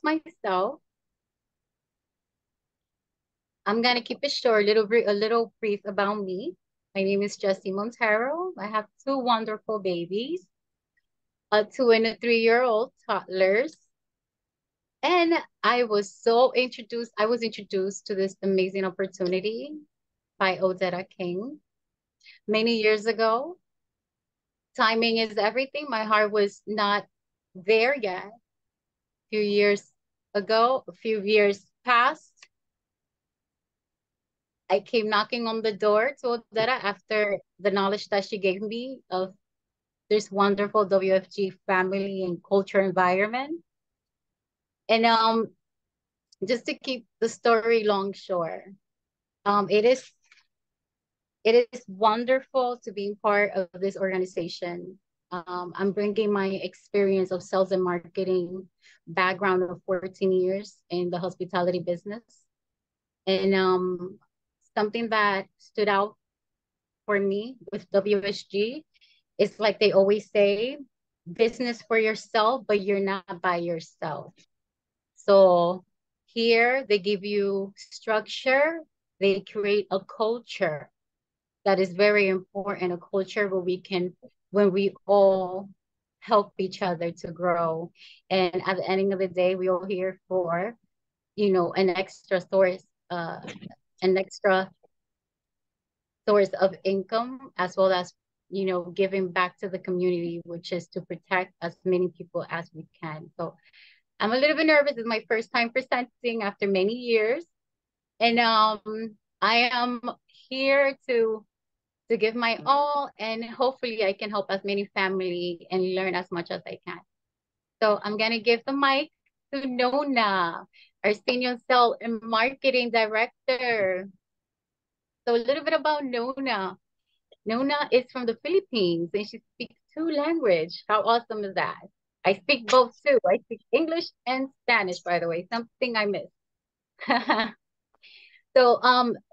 myself. I'm gonna keep it short, a little brief about me. My name is Jessie Montero. I have two wonderful babies, a 2 and a 3-year-old toddlers. And I was introduced to this amazing opportunity by Odetta King many years ago. Timing is everything. My heart was not there yet. A few years passed. I came knocking on the door to Odetta after the knowledge that she gave me of this wonderful WFG family and culture environment. And just to keep the story long short, um, it is it is wonderful to be part of this organization. I'm bringing my experience of sales and marketing background of 14 years in the hospitality business. And something that stood out for me with WSG is like they always say, business for yourself, but you're not by yourself. So here they give you structure, they create a culture that is very important, a culture where when we all help each other to grow. And at the ending of the day, we all here for, an uh, an extra source of income, as well as, giving back to the community, which is to protect as many people as we can. So I'm a little bit nervous. It's my first time presenting after many years. And I am here to give my all, and hopefully I can help as many family and learn as much as I can. So I'm gonna give the mic to Nona, our senior sales and marketing director. So a little bit about Nona. Nona is from the Philippines and she speaks two languages. How awesome is that? I speak both too. I speak English and Spanish, by the way, something I missed. So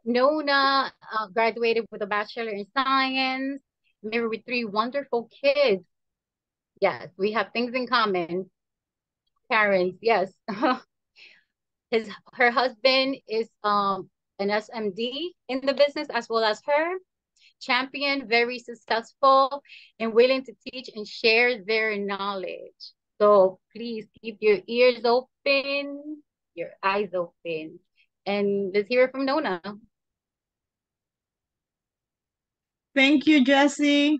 Nona graduated with a bachelor in science, married with three wonderful kids. Yes, we have things in common. Parents, yes. Her husband is an SMD in the business as well as her. Champion, very successful and willing to teach and share their knowledge. So please keep your ears open, your eyes open. And let's hear it from Nona. Thank you, Jessie.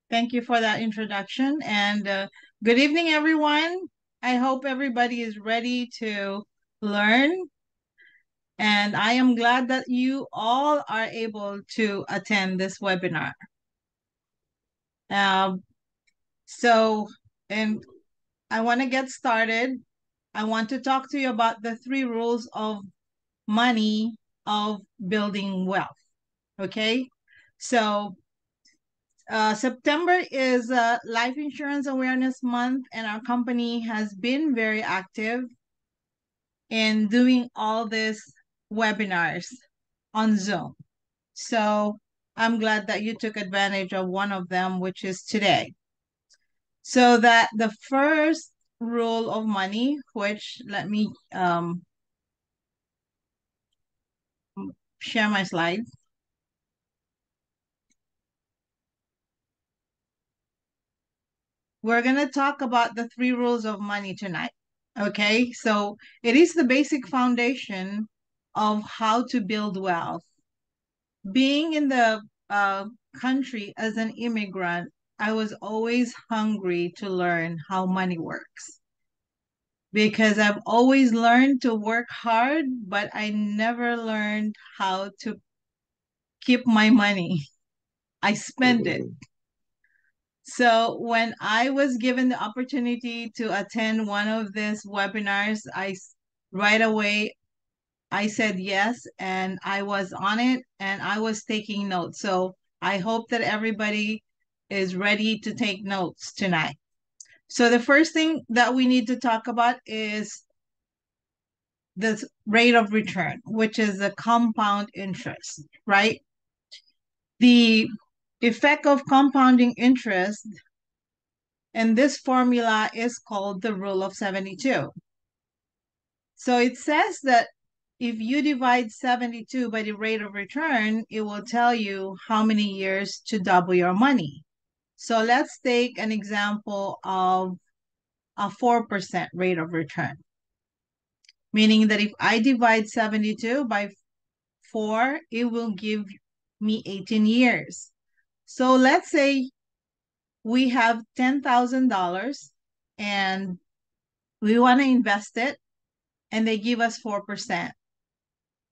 Thank you for that introduction. And good evening, everyone. I hope everybody is ready to learn. And I am glad that you all are able to attend this webinar. Um, so, and I want to get started. I want to talk to you about the 3 rules of money of building wealth. Okay. So September is Life Insurance Awareness Month, and our company has been very active in doing all these webinars on Zoom. So I'm glad that you took advantage of one of them, which is today. So that the first rule of money, which let me share my slides. We're going to talk about the 3 rules of money tonight. Okay, so it is the basic foundation of how to build wealth. Being in the country as an immigrant, I was always hungry to learn how money works because I've always learned to work hard, but I never learned how to keep my money. I spend it. So when I was given the opportunity to attend one of these webinars, right away I said yes, and I was on it and I was taking notes. So I hope that everybody is ready to take notes tonight. So the first thing that we need to talk about is the rate of return, which is the compound interest, right? The effect of compounding interest, and this formula is called the rule of 72. So it says that if you divide 72 by the rate of return, it will tell you how many years to double your money. So let's take an example of a 4% rate of return, meaning that if I divide 72 by 4, it will give me 18 years. So let's say we have $10,000 and we want to invest it and they give us 4%.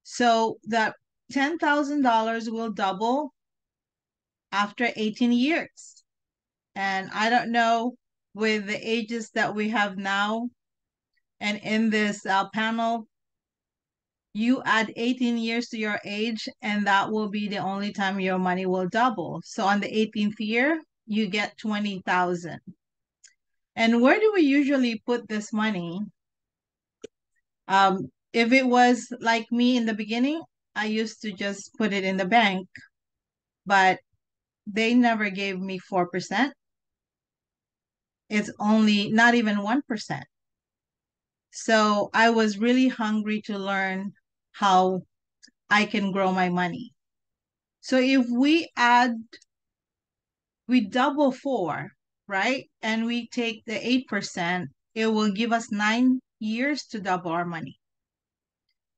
So that $10,000 will double after 18 years. And I don't know with the ages that we have now and in this panel, you add 18 years to your age and that will be the only time your money will double. So on the 18th year, you get 20,000. And where do we usually put this money? If it was like me in the beginning, I used to just put it in the bank, but they never gave me 4%. It's only not even 1%. So I was really hungry to learn how I can grow my money. So if we double 4, right? And we take the 8%, it will give us 9 years to double our money.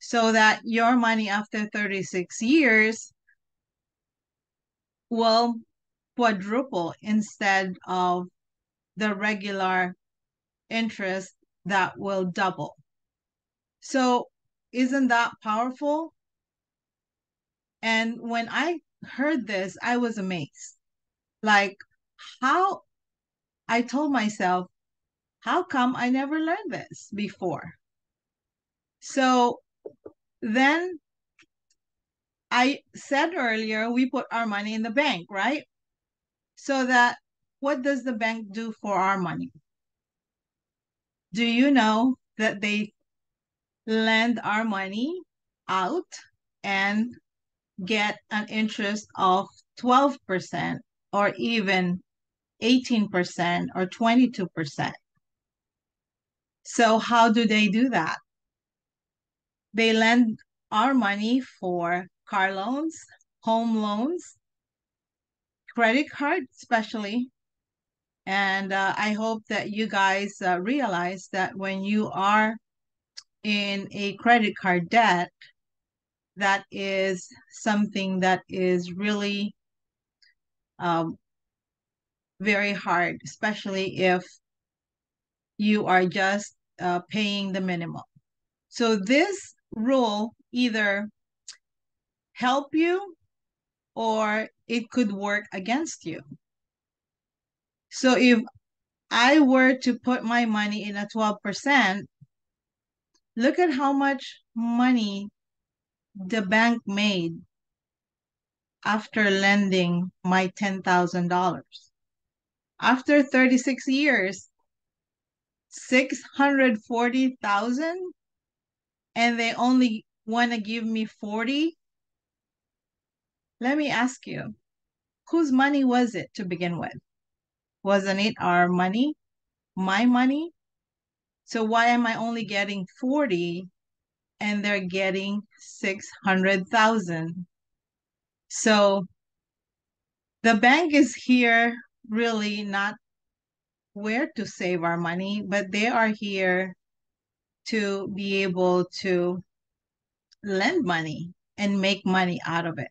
So that your money after 36 years will quadruple instead of the regular interest that will double. So isn't that powerful? And when I heard this, I was amazed. Like, how I told myself, how come I never learned this before? So then I said earlier, we put our money in the bank, right? So that what does the bank do for our money? Do you know that they lend our money out and get an interest of 12% or even 18% or 22%? So how do they do that? They lend our money for car loans, home loans, credit cards, especially. And I hope that you guys realize that when you are in a credit card debt, that is something that is really um, very hard, especially if you are just paying the minimum. So this rule either help you or it could work against you. So if I were to put my money in a 12%, look at how much money the bank made after lending my $10,000. After 36 years, 640,000 and they only want to give me 40. Let me ask you, whose money was it to begin with? Wasn't it our money? My money? So why am I only getting 40 and they're getting 600,000? So the bank is here really not where to save our money, but they are here to be able to lend money and make money out of it.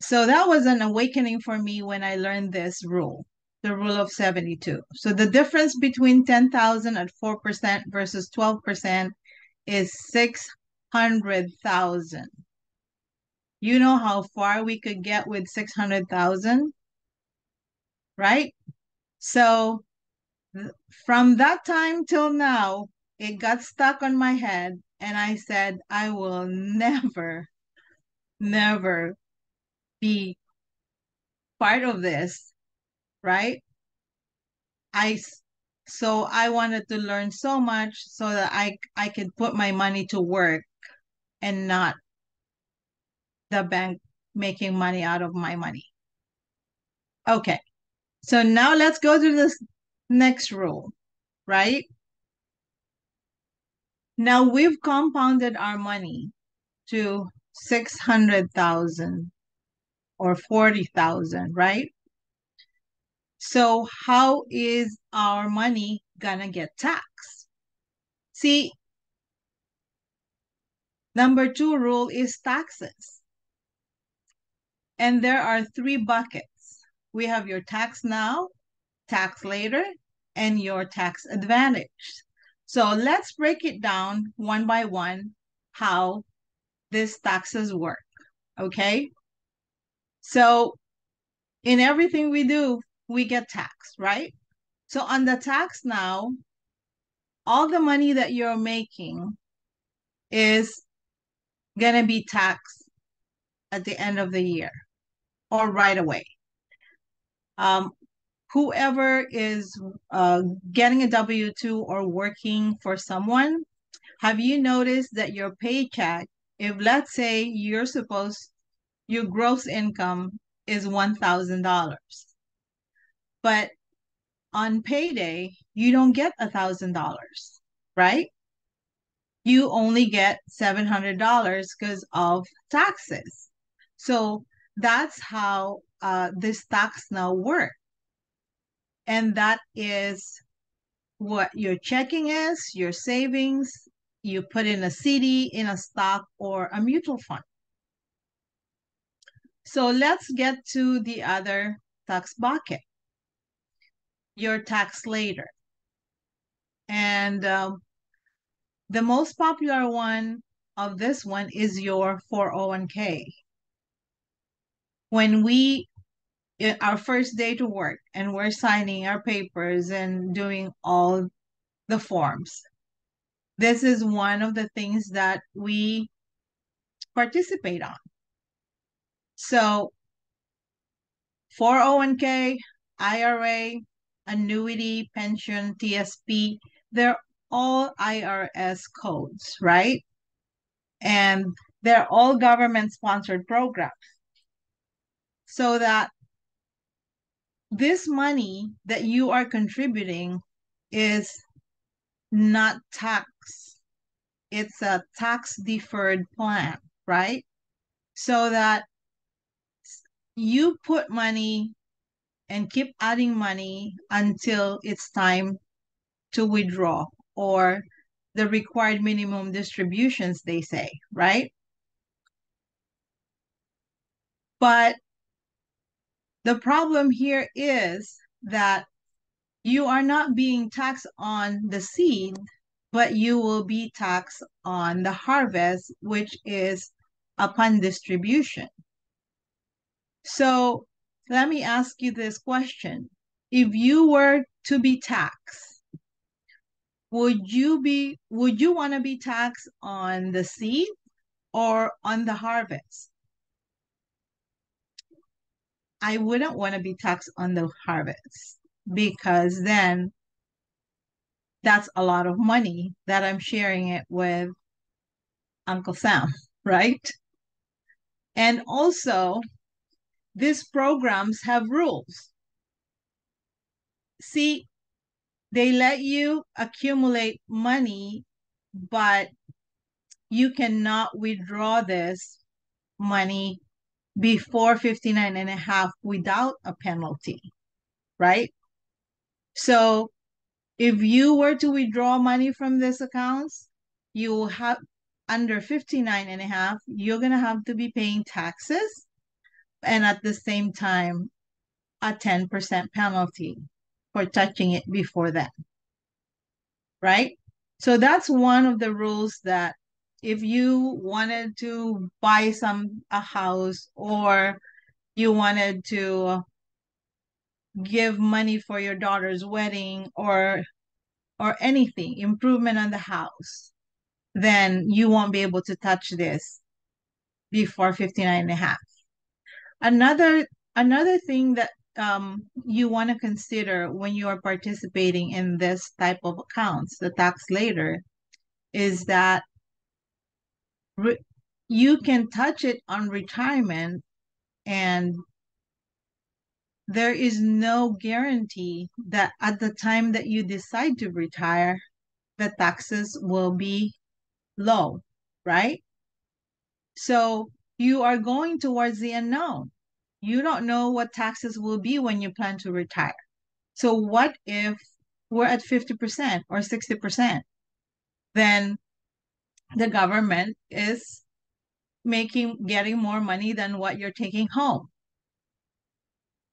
So that was an awakening for me when I learned this rule, the rule of 72. So the difference between 10,000 at 4% versus 12% is 600,000. You know how far we could get with 600,000, right? So from that time till now, it got stuck on my head and I said, I will never, never be part of this, right? I so I wanted to learn so much so that I could put my money to work and not the bank making money out of my money. Okay. So now let's go to this next rule, right? Now we've compounded our money to 600,000 or 40,000, right? So how is our money gonna get taxed? See, number 2 rule is taxes. And there are 3 buckets. We have your tax now, tax later, and your tax advantage. So let's break it down one by one how these taxes work, okay? So in everything we do, we get taxed, right? So on the tax now, all the money that you're making is going to be taxed at the end of the year or right away. Um, Whoever is getting a W-2 or working for someone, have you noticed that your paycheck, if let's say your gross income is $1,000, but on payday, you don't get $1,000, right? You only get $700 because of taxes. So that's how this tax now works. And that is what your checking is, your savings, you put in a CD, in a stock, or a mutual fund. So let's get to the other tax bucket, your tax later. And the most popular one of this one is your 401k. When our first day to work and we're signing our papers and doing all the forms, this is one of the things that we participate on. So 401k, IRA, annuity, pension, TSP, they're all IRS codes, right? And they're all government sponsored programs. So that this money that you are contributing is not tax. It's a tax deferred plan, right? So that you put money and keep adding money until it's time to withdraw or the required minimum distributions, they say, right? But the problem here is that you are not being taxed on the seed, but you will be taxed on the harvest, which is upon distribution. So let me ask you this question. If you were to be taxed, would you want to be taxed on the seed or on the harvest? I wouldn't want to be taxed on the harvest because then that's a lot of money that I'm sharing it with Uncle Sam, right? And also, these programs have rules. See, they let you accumulate money, but you cannot withdraw this money before 59 and a half without a penalty, right? So if you were to withdraw money from these accounts, you will have under 59 and a half, you're going to have to be paying taxes and at the same time, a 10% penalty for touching it before that, right? So that's one of the rules that if you wanted to buy a house or you wanted to give money for your daughter's wedding or anything, improvement on the house, then you won't be able to touch this before 59 and a half. Another thing that you want to consider when you are participating in this type of accounts, the tax later, is that you can touch it on retirement and there is no guarantee that at the time that you decide to retire, the taxes will be low, right? So you are going towards the unknown. You don't know what taxes will be when you plan to retire. So what if we're at 50% or 60%? Then the government is getting more money than what you're taking home.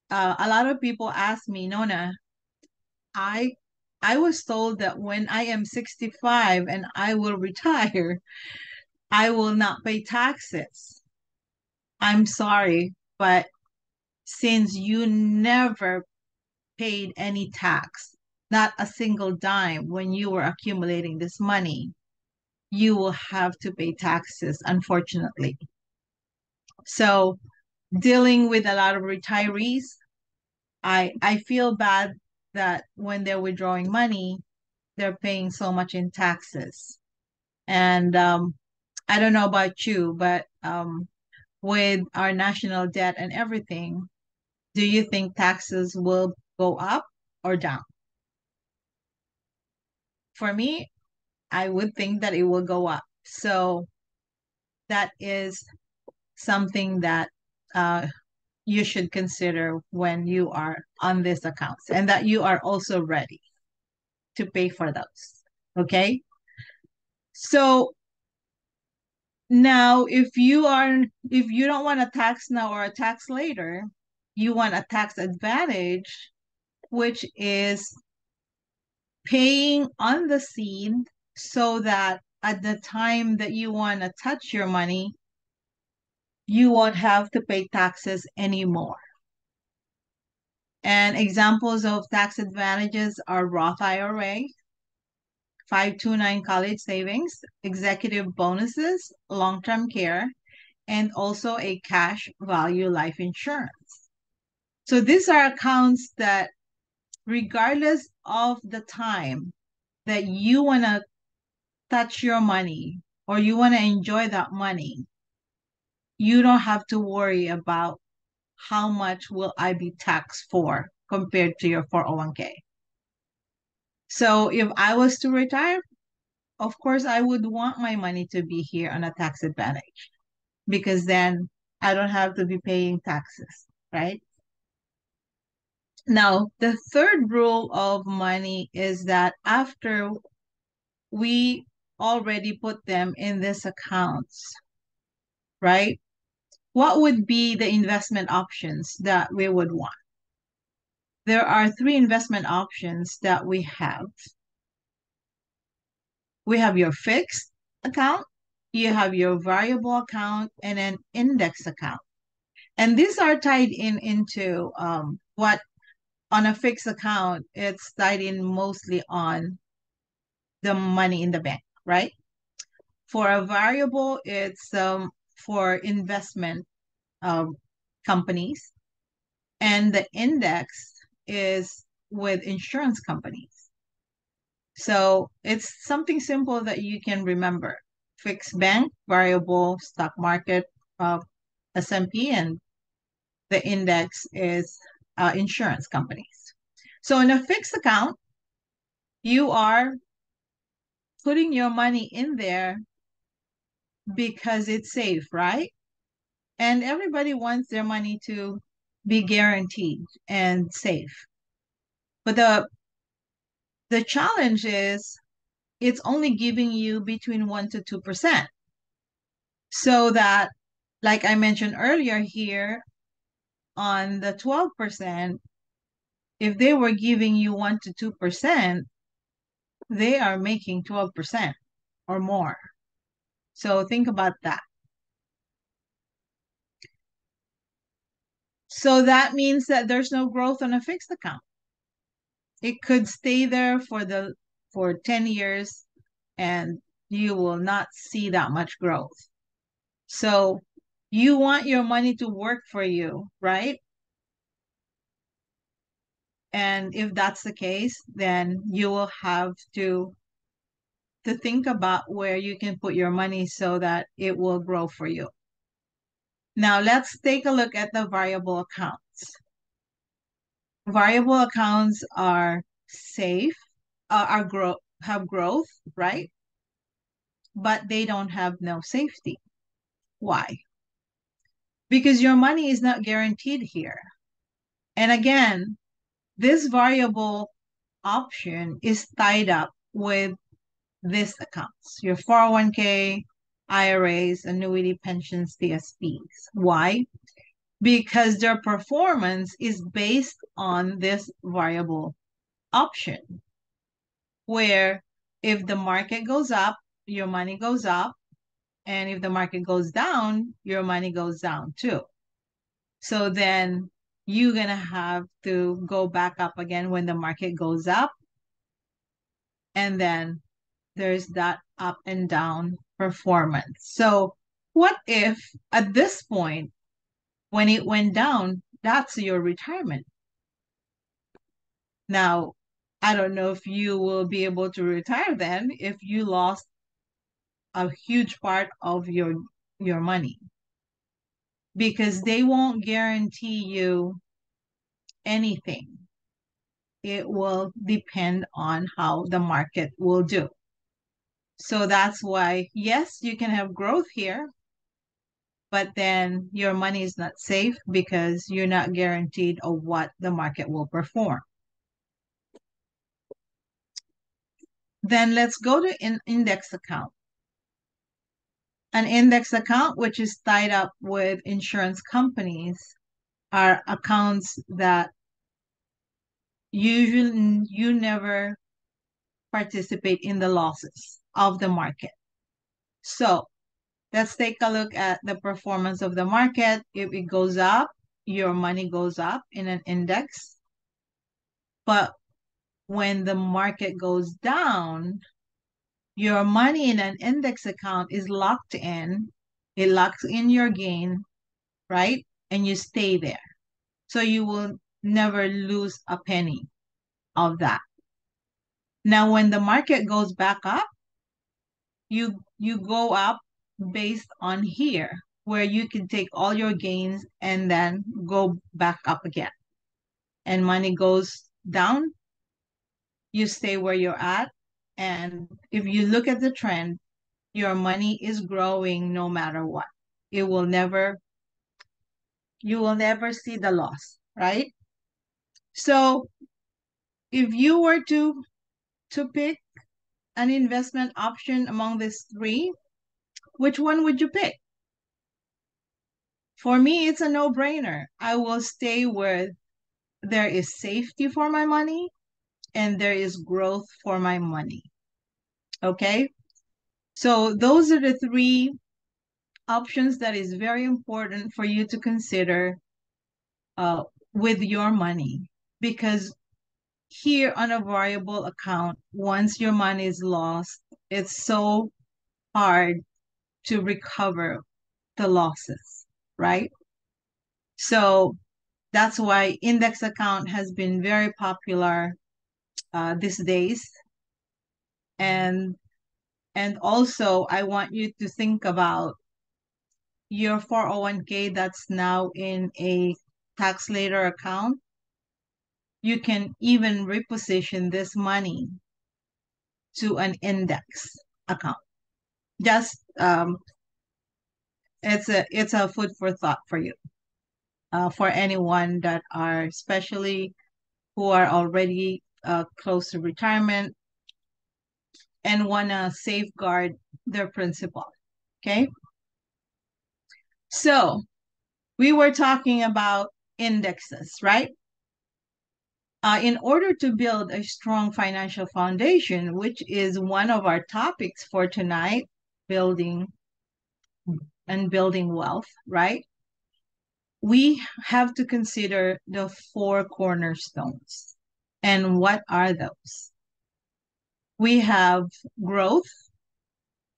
A lot of people ask me, Nona, I I was told that when I am 65 and I will retire, I will not pay taxes. I'm sorry, but since you never paid any tax, not a single dime when you were accumulating this money, you will have to pay taxes, unfortunately. So, dealing with a lot of retirees, I feel bad that when they're withdrawing money, they're paying so much in taxes. And I don't know about you, but with our national debt and everything, do you think taxes will go up or down? For me, I would think that it will go up. So that is something that uh, you should consider when you are on this account and that you are also ready to pay for those. Okay. So now if you don't want a tax now or a tax later, you want a tax advantage, which is paying on the seed so that at the time that you want to touch your money, you won't have to pay taxes anymore. And examples of tax advantages are Roth IRA, 529 college savings, executive bonuses, long-term care, and also a cash value life insurance. So these are accounts that regardless of the time that you want to touch your money or you want to enjoy that money, you don't have to worry about how much will I be taxed for compared to your 401k. So if I was to retire, of course, I would want my money to be here on a tax advantage because then I don't have to be paying taxes, right? Now, the third rule of money is that after we already put them in these accounts, right? What would be the investment options that we would want? There are three investment options that we have. We have your fixed account, you have your variable account, and an index account. And these are tied into what on a fixed account, it's tied in mostly on the money in the bank, right? For a variable, it's for investment um, companies, and the index is with insurance companies. So it's something simple that you can remember. Fixed bank, variable, stock market, uh, S&P, and the index is insurance companies. So in a fixed account, you are putting your money in there because it's safe, right? And everybody wants their money to be guaranteed and safe. But the challenge is it's only giving you between 1 to 2%. So that, like I mentioned earlier here, on the 12%, if they were giving you 1 to 2%, they are making 12% or more. So think about that. So that means that there's no growth on a fixed account. It could stay there for 10 years and you will not see that much growth. So you want your money to work for you, right? And if that's the case, then you will have to think about where you can put your money so that it will grow for you. Now let's take a look at the variable accounts. Variable accounts are safe, have growth, right? but they don't have no safety. Why? Because your money is not guaranteed here. And again, this variable option is tied up with these accounts, your 401k, IRAs, annuity pensions, TSPs. Why? Because their performance is based on this variable option, where if the market goes up, your money goes up, and if the market goes down, your money goes down too. So then you're going to have to go back up again when the market goes up. And then there's that up and down performance. So what if at this point, when it went down, that's your retirement? Now, I don't know if you will be able to retire then if you lost a huge part of your money, because they won't guarantee you anything. It will depend on how the market will do. So that's why, yes, you can have growth here, but then your money is not safe because you're not guaranteed of what the market will perform. Then let's go to an index account. An index account, which is tied up with insurance companies, are accounts that usually you never participate in the losses of the market. So let's take a look at the performance of the market. If it goes up, your money goes up in an index. But when the market goes down, your money in an index account is locked in. It locks in your gain, right? And you stay there. So you will never lose a penny of that. Now, when the market goes back up, you go up based on here, where you can take all your gains and then go back up again. And money goes down, you stay where you're at. And if you look at the trend, your money is growing no matter what. It will never, you will never see the loss, right? So if you were to pick an investment option among these three, which one would you pick? For me, it's a no-brainer. I will stay where there is safety for my money and there is growth for my money. Okay? So those are the three options that is very important for you to consider with your money. Because here on a variable account, once your money is lost, it's so hard to recover the losses, right? So that's why index account has been very popular these days. And also I want you to think about your 401k that's now in a tax later account. You can even reposition this money to an index account. Just it's a food for thought for you, for anyone that are, especially who are already close to retirement and want to safeguard their principal. Okay. So we were talking about indexes, right? In order to build a strong financial foundation, which is one of our topics for tonight, building wealth, right? We have to consider the four cornerstones. And what are those? We have growth,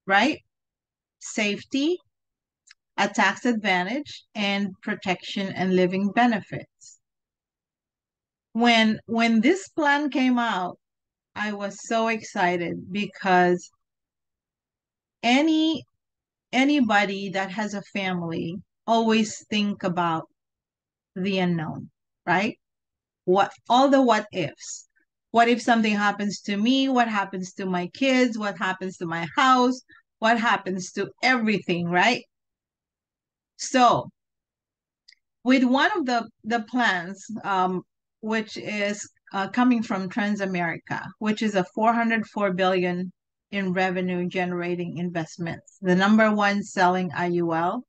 right? Safety, a tax advantage, and protection and living benefits. When this plan came out, I was so excited because anybody that has a family always think about the unknown, right? What all the what ifs. What if something happens to me? What happens to my kids? What happens to my house? what happens to everything, right? So with one of the plans, which is coming from Transamerica, which is a 404 billion in revenue generating investments, the number one selling IUL,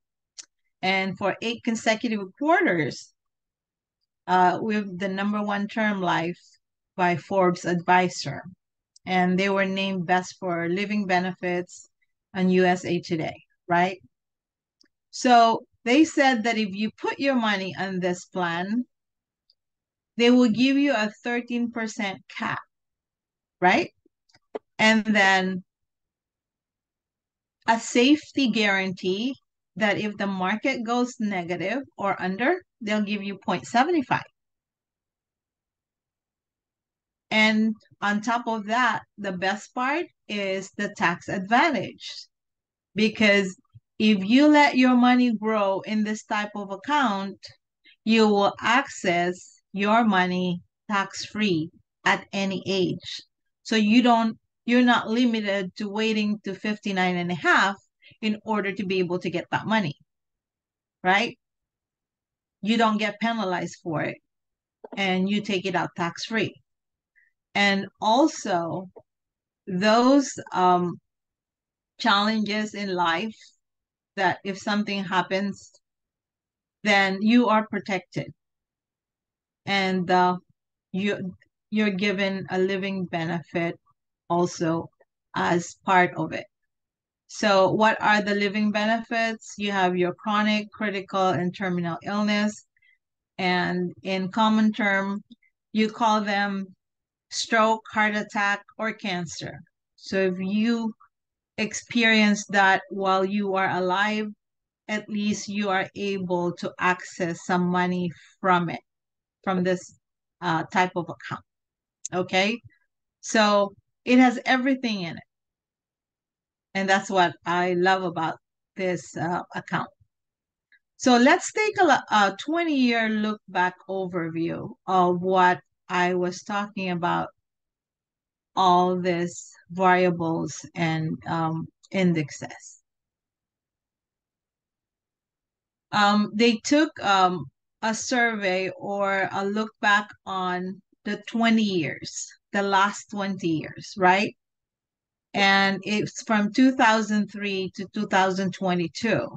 and for 8 consecutive quarters, with the number one term life by Forbes Advisor, and they were named best for living benefits on USA Today, right? So they said that if you put your money on this plan, they will give you a 13% cap, right? And then a safety guarantee that if the market goes negative or under, they'll give you 0.75. And on top of that, the best part is the tax advantage. Because if you let your money grow in this type of account, you will access your money tax-free at any age. So you're not limited to waiting to 59 and a half in order to be able to get that money, right? You don't get penalized for it and you take it out tax-free. And also those challenges in life that if something happens, then you are protected. And you you're given a living benefit also as part of it. So what are the living benefits? You have your chronic, critical, and terminal illness. And in common term, you call them stroke, heart attack, or cancer. So if you experience that while you are alive, at least you are able to access some money from it, from this type of account. Okay. So it has everything in it. And that's what I love about this account. So let's take a 20-year look back overview of what I was talking about, all these variables and indexes. They took a survey or a look back on the 20 years, the last 20 years, right? And it's from 2003 to 2022.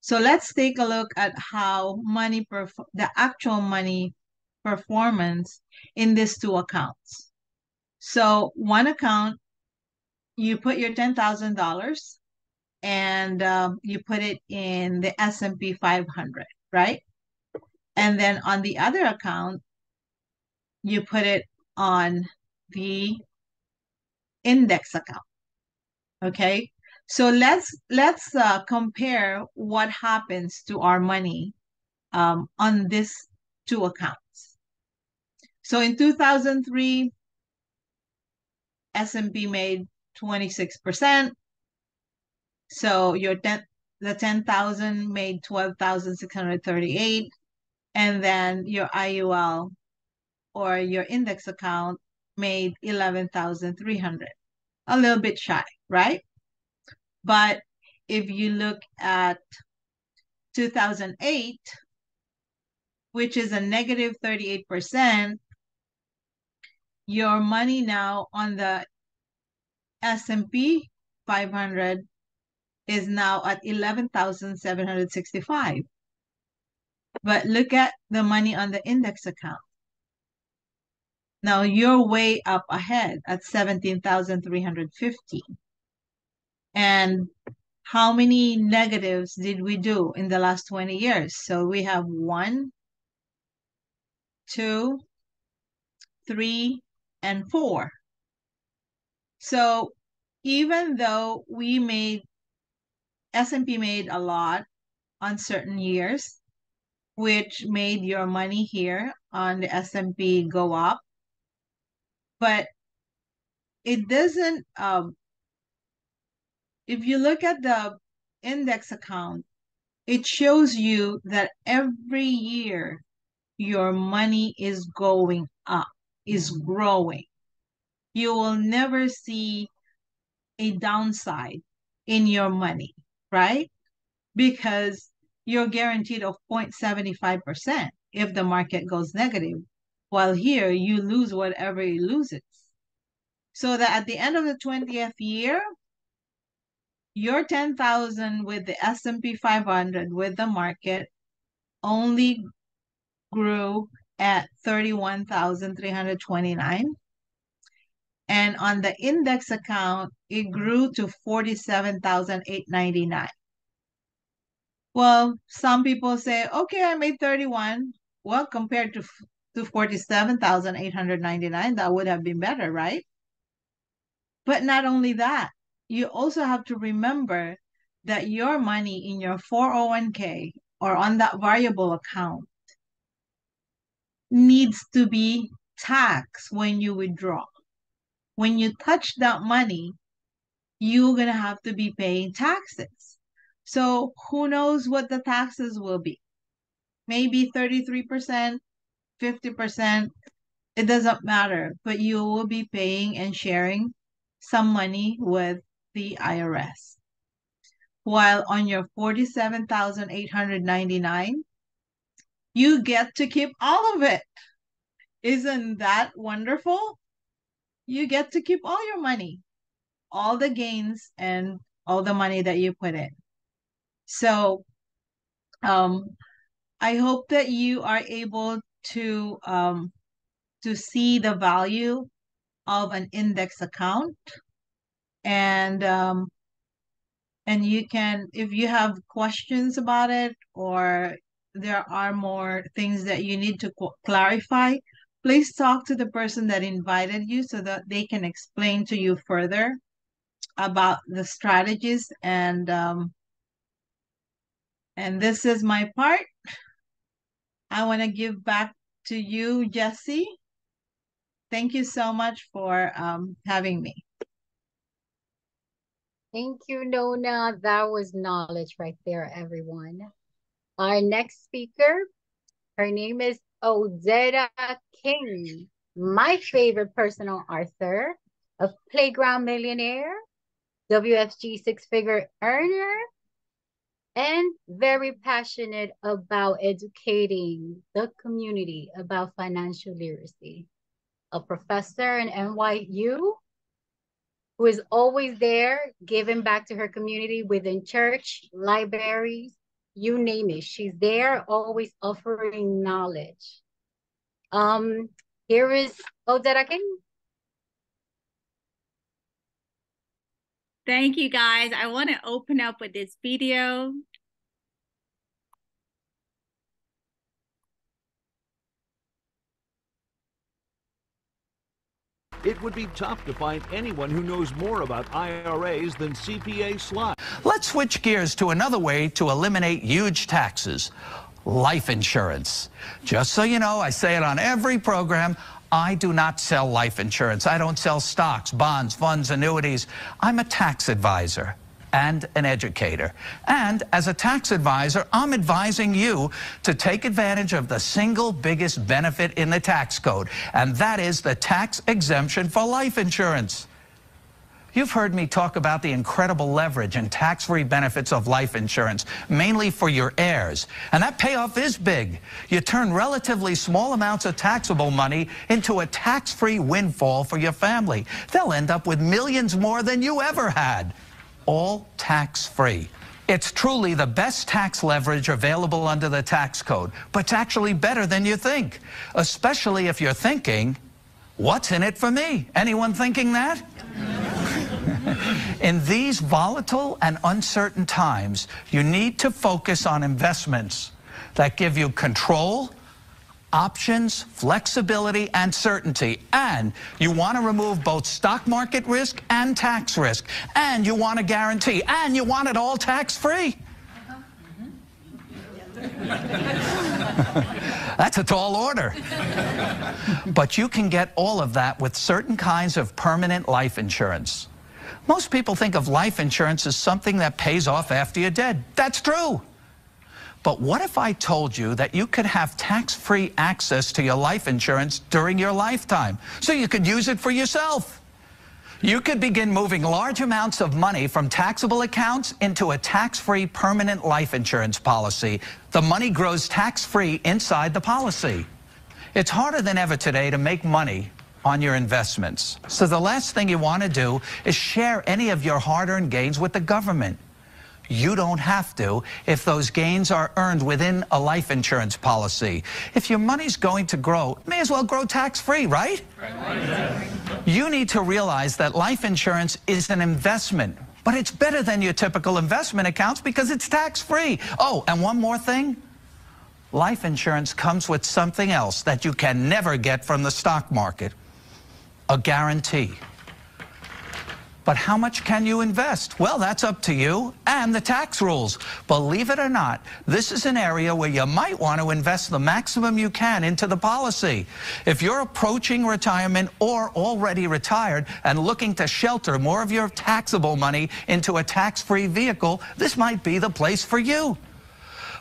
So let's take a look at how the actual money performance in these two accounts. So one account, you put your $10,000 and you put it in the S&P 500, right? And then on the other account, you put it on the index account. Okay. So let's compare what happens to our money on these two accounts. So in 2003, S&P made 26%. So the 10,000 made 12,638, and then your IUL or your index account made 11,300. A little bit shy, right? But if you look at 2008, which is a negative 38%, your money now on the S&P 500 is now at 11,765. But look at the money on the index account. Now you're way up ahead at 17,350. And how many negatives did we do in the last 20 years? So we have 1, 2, 3, and 4. So even though S&P made a lot on certain years, which made your money here on the S&P go up, but it doesn't, if you look at the index account, it shows you that every year your money is going up, is growing. You will never see a downside in your money, right? Because you're guaranteed of 0.75% if the market goes negative, while here you lose whatever it loses. So that at the end of the 20th year, your 10,000 with the S&P 500 with the market only grew at 31,329. And on the index account, it grew to 47,899. Well, some people say, okay, I made 31. Well, compared to 47,899, that would have been better, right? But not only that, you also have to remember that your money in your 401k or on that variable account needs to be taxed when you withdraw. When you touch that money, you're going to have to be paying taxes. So who knows what the taxes will be? Maybe 33%, 50%, it doesn't matter, but you will be paying and sharing some money with the IRS. While on your 47,899, you get to keep all of it. Isn't that wonderful? You get to keep all your money, all the gains and all the money that you put in. So I hope that you are able to see the value of an index account, and you can, if you have questions about it or there are more things that you need to clarify, please talk to the person that invited you so that they can explain to you further about the strategies. And this is my part. I want to give back to you, Jesse. Thank you so much for having me. Thank you, Nona. That was knowledge right there, everyone. Our next speaker, her name is Odetta King, my favorite personal author, a playground millionaire, WFG six-figure earner, and very passionate about educating the community about financial literacy. A professor in NYU who is always there giving back to her community within church, libraries, you name it. She's there always offering knowledge. Here is Odetta King. Thank you, guys. I want to open up with this video. It would be tough to find anyone who knows more about IRAs than CPA Sly. Let's switch gears to another way to eliminate huge taxes: life insurance. Just so you know, I say it on every program, I do not sell life insurance. I don't sell stocks, bonds, funds, annuities. I'm a tax advisor and an educator. And as a tax advisor, I'm advising you to take advantage of the single biggest benefit in the tax code, and that is the tax exemption for life insurance. You've heard me talk about the incredible leverage and tax-free benefits of life insurance, mainly for your heirs. And that payoff is big. You turn relatively small amounts of taxable money into a tax-free windfall for your family. They'll end up with millions more than you ever had, all tax-free. It's truly the best tax leverage available under the tax code, but it's actually better than you think, especially if you're thinking, what's in it for me? Anyone thinking that? In these volatile and uncertain times, you need to focus on investments that give you control, options, flexibility, and certainty. And you want to remove both stock market risk and tax risk. And you want a guarantee. And you want it all tax-free. That's a tall order. But you can get all of that with certain kinds of permanent life insurance. Most people think of life insurance as something that pays off after you're dead. That's true. But what if I told you that you could have tax-free access to your life insurance during your lifetime, so you could use it for yourself? You could begin moving large amounts of money from taxable accounts into a tax-free permanent life insurance policy. The money grows tax-free inside the policy. It's harder than ever today to make money on your investments. So the last thing you want to do is share any of your hard-earned gains with the government. You don't have to if those gains are earned within a life insurance policy. If your money's going to grow, it may as well grow tax-free, right? Right. You need to realize that life insurance is an investment, but it's better than your typical investment accounts because it's tax-free. Oh, and one more thing. Life insurance comes with something else that you can never get from the stock market, a guarantee. But how much can you invest? Well, that's up to you and the tax rules. Believe it or not, this is an area where you might want to invest the maximum you can into the policy. If you're approaching retirement or already retired and looking to shelter more of your taxable money into a tax-free vehicle, this might be the place for you.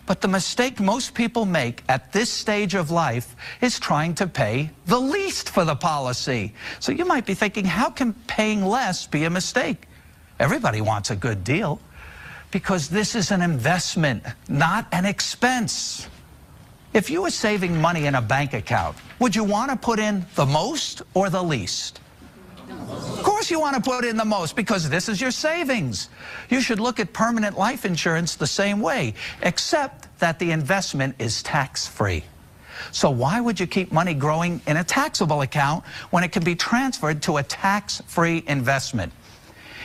But the mistake most people make at this stage of life is trying to pay the least for the policy. So you might be thinking, how can paying less be a mistake? Everybody wants a good deal because this is an investment, not an expense. If you were saving money in a bank account, would you want to put in the most or the least? Of course you want to put in the most because this is your savings. You should look at permanent life insurance the same way, except that the investment is tax-free. So why would you keep money growing in a taxable account when it can be transferred to a tax-free investment?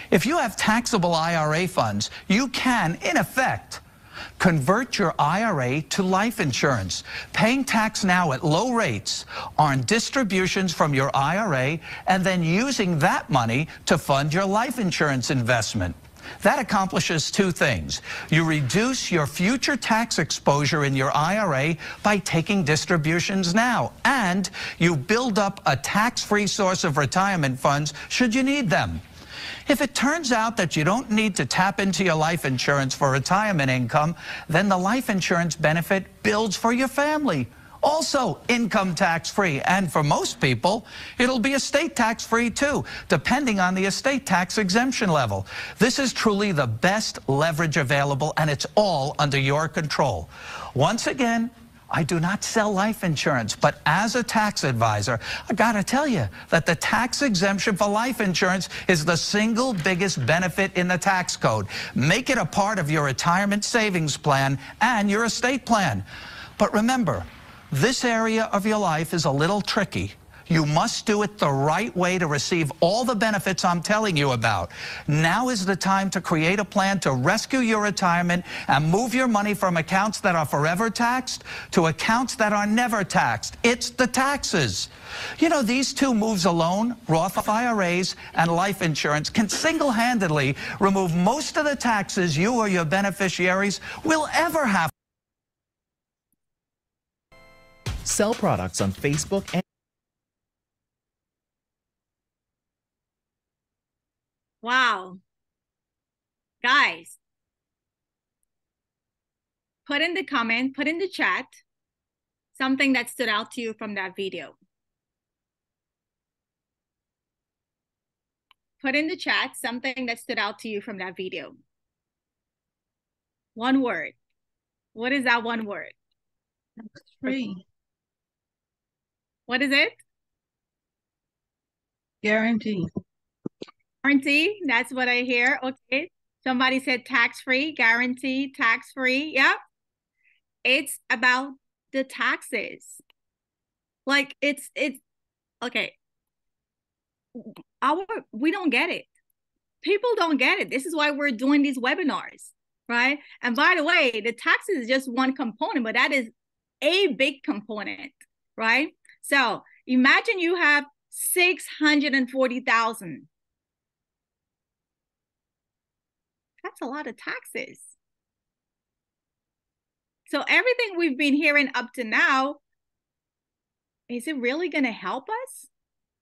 If you have taxable IRA funds, you can, in effect, convert your IRA to life insurance, paying tax now at low rates on distributions from your IRA and then using that money to fund your life insurance investment. That accomplishes two things. You reduce your future tax exposure in your IRA by taking distributions now, and you build up a tax-free source of retirement funds should you need them. If it turns out that you don't need to tap into your life insurance for retirement income, then the life insurance benefit builds for your family. Also income tax-free, and for most people, it'll be estate tax-free too, depending on the estate tax exemption level. This is truly the best leverage available, and it's all under your control. Once again, I do not sell life insurance, but as a tax advisor, I gotta tell you that the tax exemption for life insurance is the single biggest benefit in the tax code. Make it a part of your retirement savings plan and your estate plan. But remember, this area of your life is a little tricky. You must do it the right way to receive all the benefits I'm telling you about. Now is the time to create a plan to rescue your retirement and move your money from accounts that are forever taxed to accounts that are never taxed. It's the taxes. You know, these two moves alone, Roth IRAs and life insurance, can single-handedly remove most of the taxes you or your beneficiaries will ever have. Sell products on Facebook and Wow. Guys, put in the comment, put in the chat, something that stood out to you from that video. Put in the chat something that stood out to you from that video. One word. What is that one word? Free. What is it? Guarantee. Guarantee, that's what I hear. Okay. Somebody said tax-free, guarantee, tax-free. Yep. It's about the taxes. Like it's okay. We don't get it. People don't get it. This is why we're doing these webinars, right? And by the way, the taxes is just one component, but that is a big component, right? So imagine you have 640,000. That's a lot of taxes. So everything we've been hearing up to now, is it really going to help us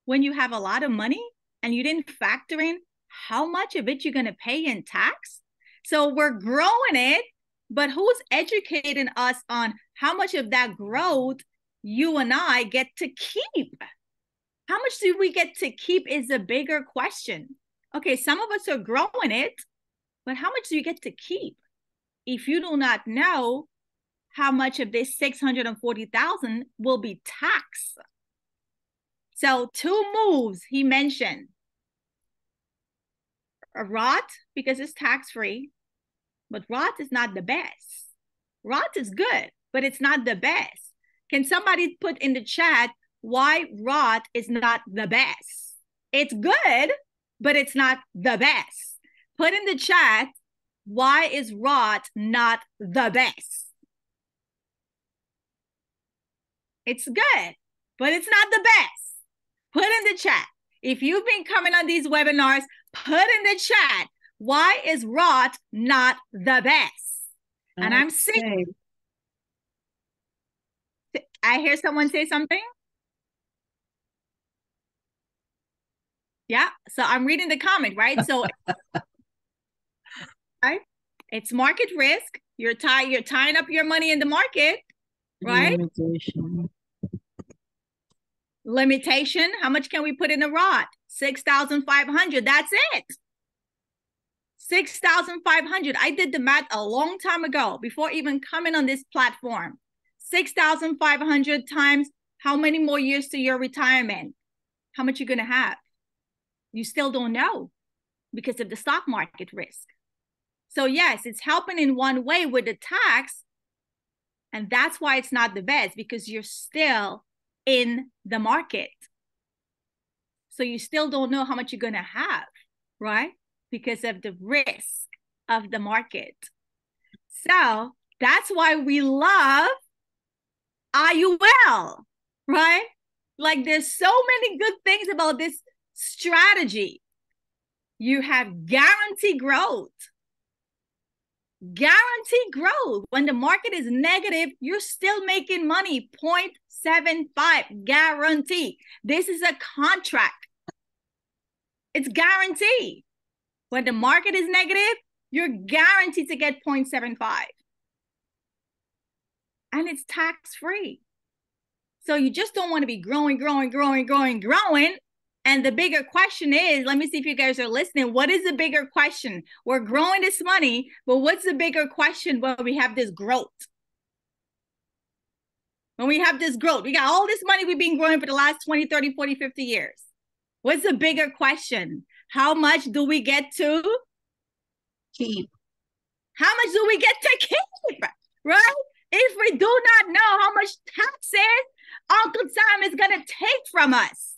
when you have a lot of money and you didn't factor in how much of it you're going to pay in tax? So we're growing it, but who's educating us on how much of that growth you and I get to keep? How much do we get to keep is a bigger question. Okay, some of us are growing it, but how much do you get to keep? If you do not know how much of this 640,000 will be taxed. So 2 moves he mentioned. A Roth, because it's tax-free, but Roth is not the best. Roth is good, but it's not the best. Can somebody put in the chat why Roth is not the best? It's good, but it's not the best. Put in the chat, why is Roth not the best? It's good, but it's not the best. Put in the chat. If you've been coming on these webinars, put in the chat, why is Roth not the best? And I'm seeing, I hear someone say something. Yeah, so I'm reading the comment, right? So, right? It's market risk. You're tying up your money in the market, right? Limitation. How much can we put in a Roth? 6,500. That's it. 6,500. I did the math a long time ago before even coming on this platform. 6,500 times how many more years to your retirement? How much you're going to have? You still don't know because of the stock market risk. So yes, it's helping in one way with the tax. And that's why it's not the best, because you're still in the market. So you still don't know how much you're going to have, right? Because of the risk of the market. So that's why we love IUL, right? Like there's so many good things about this strategy. You have guaranteed growth. Guaranteed growth. When the market is negative, you're still making money. 0.75 guarantee. This is a contract. It's guaranteed. When the market is negative, you're guaranteed to get 0.75. And it's tax-free. So you just don't want to be growing. And the bigger question is, let me see if you guys are listening. What is the bigger question? We're growing this money, but what's the bigger question when we have this growth? When we have this growth, we got all this money we've been growing for the last 20, 30, 40, 50 years. What's the bigger question? How much do we get to keep? How much do we get to keep? Right? If we do not know how much taxes Uncle Sam is going to take from us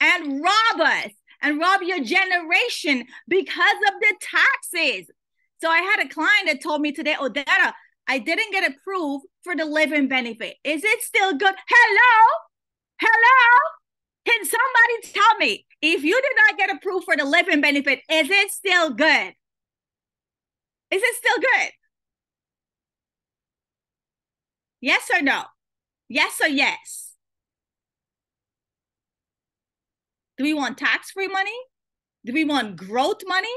and rob us and rob your generation because of the taxes. So I had a client that told me today, Odetta, I didn't get approved for the living benefit. Is it still good? Hello? Can somebody tell me, if you did not get approved for the living benefit, is it still good? Is it still good? Yes or no? Yes or yes? Do we want tax-free money? Do we want growth money?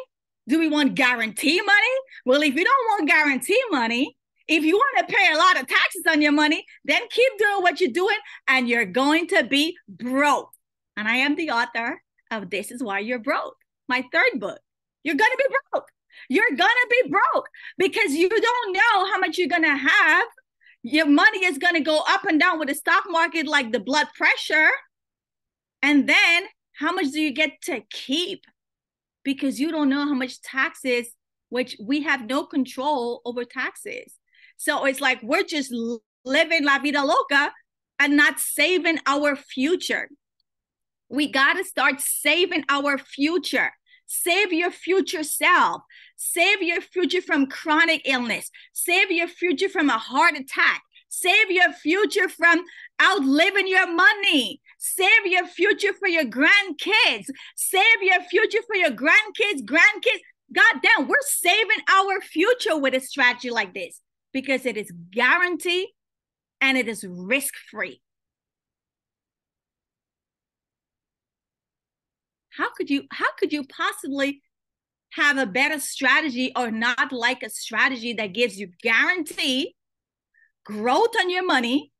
Do we want guarantee money? Well, if you don't want guarantee money, if you want to pay a lot of taxes on your money, then keep doing what you're doing and you're going to be broke. And I am the author of This Is Why You're Broke, my 3rd book. You're going to be broke. You're going to be broke because you don't know how much you're going to have. Your money is going to go up and down with the stock market like the blood pressure. And then how much do you get to keep? Because you don't know how much taxes, which we have no control over taxes. So it's like we're just living la vida loca and not saving our future. We got to start saving our future. Save your future self. Save your future from chronic illness. Save your future from a heart attack. Save your future from outliving your money. Save your future for your grandkids. Save your future for your grandkids. God damn, we're saving our future with a strategy like this because it is guaranteed and it is risk-free. How could you possibly have a better strategy or not like a strategy that gives you guarantee, growth on your money,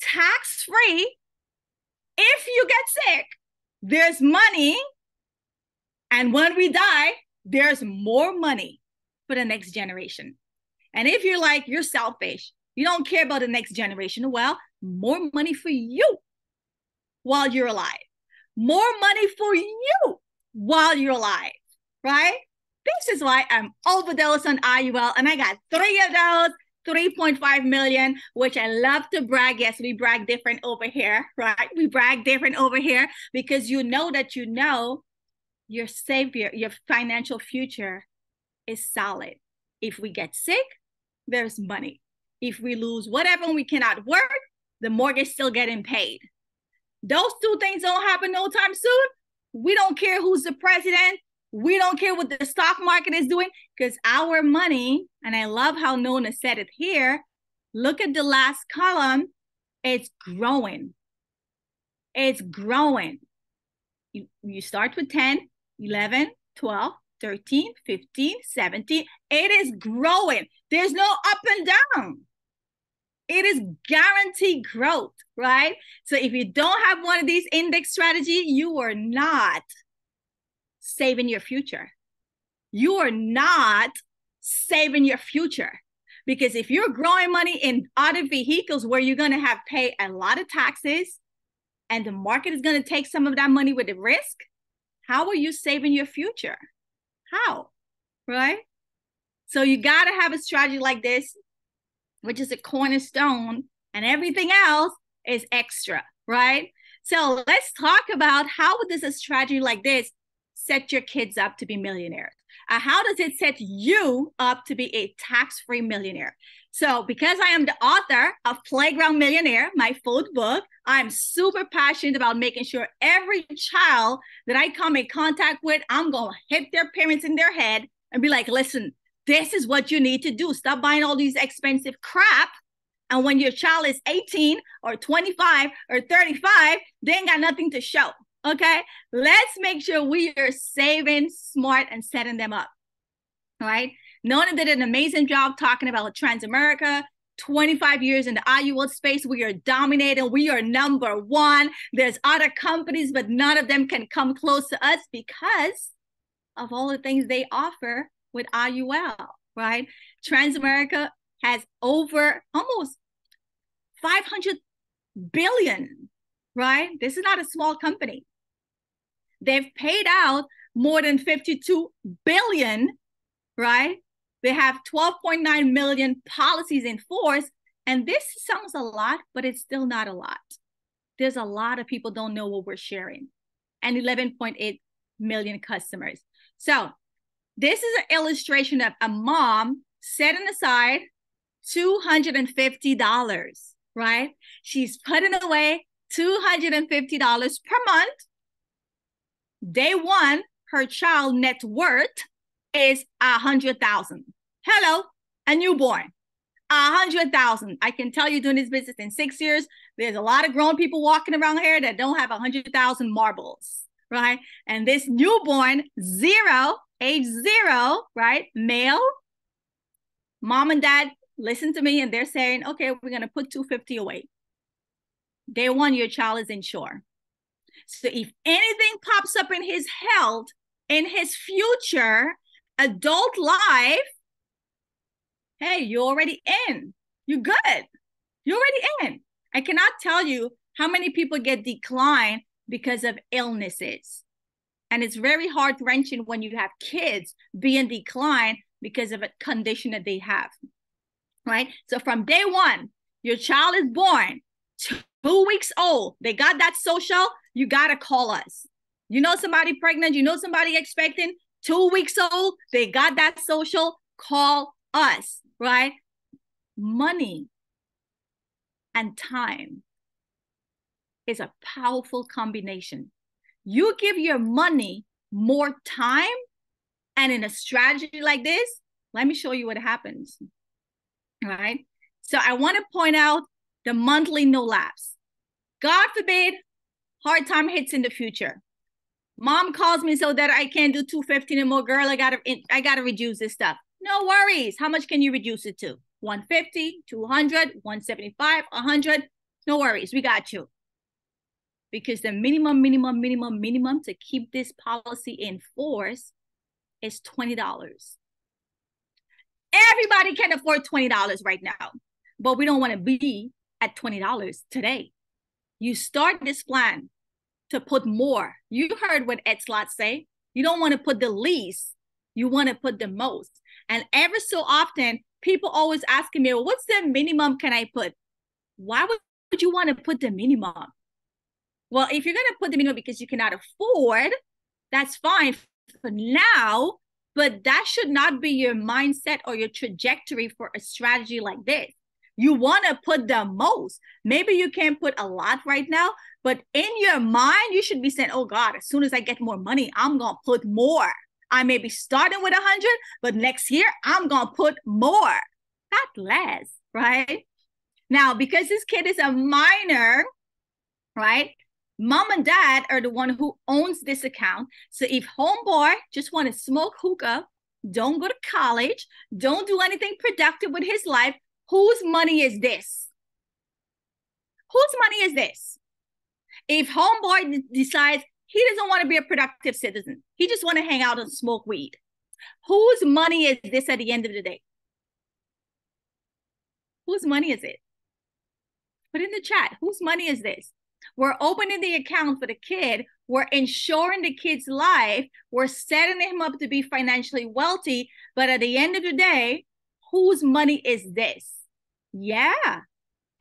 tax-free, If you get sick, there's money. And when we die, there's more money for the next generation. And if you're like, you're selfish, you don't care about the next generation, well, more money for you while you're alive. More money for you while you're alive, right? This is why I'm overdosed on IUL, and I got 3 of those, 3.5 million, which I love to brag. Yes, we brag different over here, right? We brag different over here because you know that you know your savior, your financial future is solid. If we get sick, there's money. If we lose whatever and we cannot work, the mortgage still getting paid. Those two things don't happen no time soon. We don't care who's the president. We don't care what the stock market is doing because our money, and I love how Nona said it here, look at the last column, it's growing. It's growing. You start with 10, 11, 12, 13, 15, 17. It is growing. There's no up and down. It is guaranteed growth, right? So if you don't have one of these index strategies, you are not saving your future. You are not saving your future. Because if you're growing money in other vehicles where you're going to have pay a lot of taxes and the market is going to take some of that money with the risk, how are you saving your future? How, right? So you got to have a strategy like this, which is a cornerstone, and everything else is extra, right? So let's talk about how does a strategy like this set your kids up to be millionaires? How does it set you up to be a tax-free millionaire? So because I am the author of Playground Millionaire, my fourth book, I'm super passionate about making sure every child that I come in contact with, I'm going to hit their parents in their head and be like, listen, this is what you need to do. Stop buying all these expensive crap. And when your child is 18 or 25 or 35, they ain't got nothing to show. Okay, let's make sure we are saving smart and setting them up. All right. Nona did an amazing job talking about Transamerica. 25 years in the IUL space, we are dominating. We are number one. There's other companies, but none of them can come close to us because of all the things they offer with IUL, right? Transamerica has over almost 500 billion, right? This is not a small company. They've paid out more than 52 billion, right? They have 12.9 million policies in force. And this sounds a lot, but it's still not a lot. There's a lot of people don't know what we're sharing, and 11.8 million customers. So this is an illustration of a mom setting aside $250, right? She's putting away $250 per month. Day one, her child net worth is 100,000. Hello, a newborn, 100,000. I can tell you doing this business in 6 years, there's a lot of grown people walking around here that don't have 100,000 marbles, right? And this newborn, age zero, right? Male, mom and dad listen to me and they're saying, okay, we're going to put 250 away. Day one, your child is insured. So if anything pops up in his health, in his future, adult life, hey, you're already in. You're good. You're already in. I cannot tell you how many people get declined because of illnesses. And it's very heart-wrenching when you have kids being declined because of a condition that they have, right? So from day one, your child is born, 2 weeks old, they got that social, you got to call us. You know somebody pregnant, you know somebody expecting, 2 weeks old, they got that social, call us, right? Money and time is a powerful combination. You give your money more time, and in a strategy like this, let me show you what happens, all right? So I want to point out the monthly no lapse. God forbid, hard time hits in the future. Mom calls me so that I can't do 250 anymore. Girl, I gotta reduce this stuff. No worries. How much can you reduce it to? 150, 200, 175, 100. No worries. We got you. because the minimum to keep this policy in force is $20. Everybody can afford $20 right now, but we don't want to be at $20 today. You start this plan to put more. You heard what Ed Slott say. You don't want to put the least, you want to put the most. And ever so often, people always asking me, well, what's the minimum can I put? Why would you want to put the minimum? Well, if you're going to put the minimum because you cannot afford, that's fine for now, but that should not be your mindset or your trajectory for a strategy like this. You want to put the most. Maybe you can't put a lot right now, but in your mind, you should be saying, oh God, as soon as I get more money, I'm going to put more. I may be starting with 100, but next year I'm going to put more, not less, right? Now, because this kid is a minor, right? Mom and dad are the one who owns this account. So if homeboy just want to smoke hookah, don't go to college, don't do anything productive with his life, whose money is this? Whose money is this? If homeboy decides he doesn't want to be a productive citizen, he just want to hang out and smoke weed, whose money is this at the end of the day? Whose money is it? Put in the chat, whose money is this? We're opening the account for the kid. We're ensuring the kid's life. We're setting him up to be financially wealthy. But at the end of the day, whose money is this? Yeah,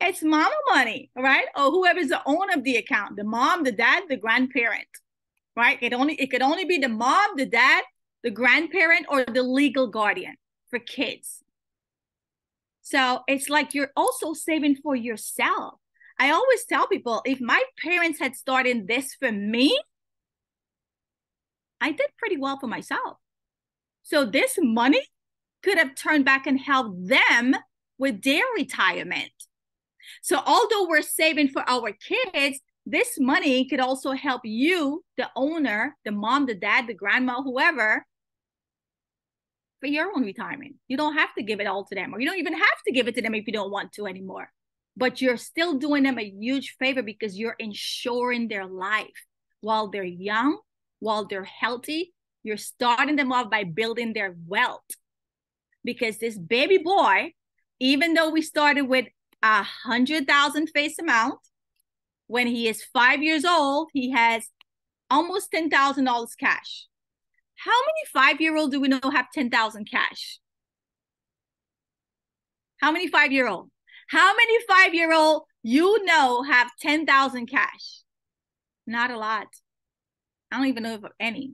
it's mama money, right? Or whoever's the owner of the account, the mom, the dad, the grandparent, right? It could only be the mom, the dad, the grandparent, or the legal guardian for kids. So it's like you're also saving for yourself. I always tell people, if my parents had started this for me, I did pretty well for myself. So this money could have turned back and helped them with their retirement. So although we're saving for our kids, this money could also help you, the owner, the mom, the dad, the grandma, whoever, for your own retirement. You don't have to give it all to them, or you don't even have to give it to them if you don't want to anymore. But you're still doing them a huge favor because you're ensuring their life while they're young, while they're healthy. You're starting them off by building their wealth. Because this baby boy, even though we started with 100,000 face amount, when he is 5 years old, he has almost $10,000 cash. How many 5-year-olds do we know have 10,000 cash? How many 5-year-olds? How many 5-year-olds you know have 10,000 cash? Not a lot. I don't even know of any,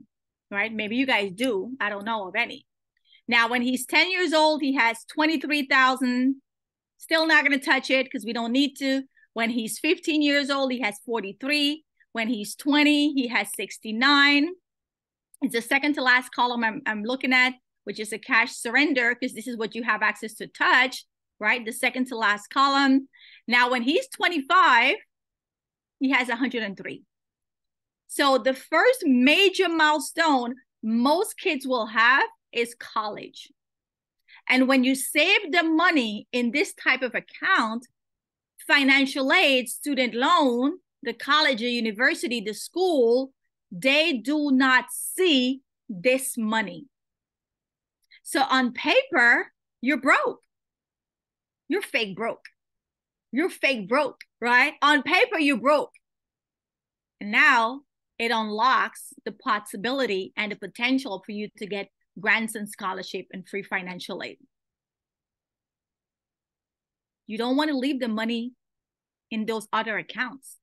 right? Maybe you guys do. I don't know of any. Now, when he's 10 years old, he has 23,000. Still not going to touch it because we don't need to. When he's 15 years old, he has 43. When he's 20, he has 69. It's the second to last column I'm looking at, which is a cash surrender, because this is what you have access to touch, right? The second to last column. Now, when he's 25, he has 103. So the first major milestone most kids will have is college. And when you save the money in this type of account, financial aid, student loan, the college or university, the school, they do not see this money. So on paper, you're broke. You're fake broke. You're fake broke, right? On paper, you're broke. And now it unlocks the possibility and the potential for you to get grants and scholarship and free financial aid. You don't want to leave the money in those other accounts,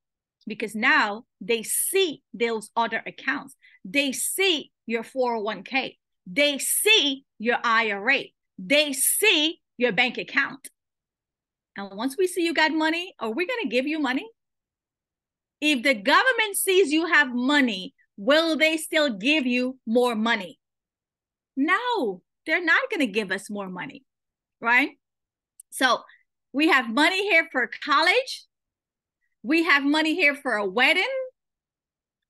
because now they see those other accounts. They see your 401k. They see your IRA. They see your bank account. And once we see you got money, are we going to give you money? If the government sees you have money, will they still give you more money? No, they're not going to give us more money, right? So we have money here for college. We have money here for a wedding.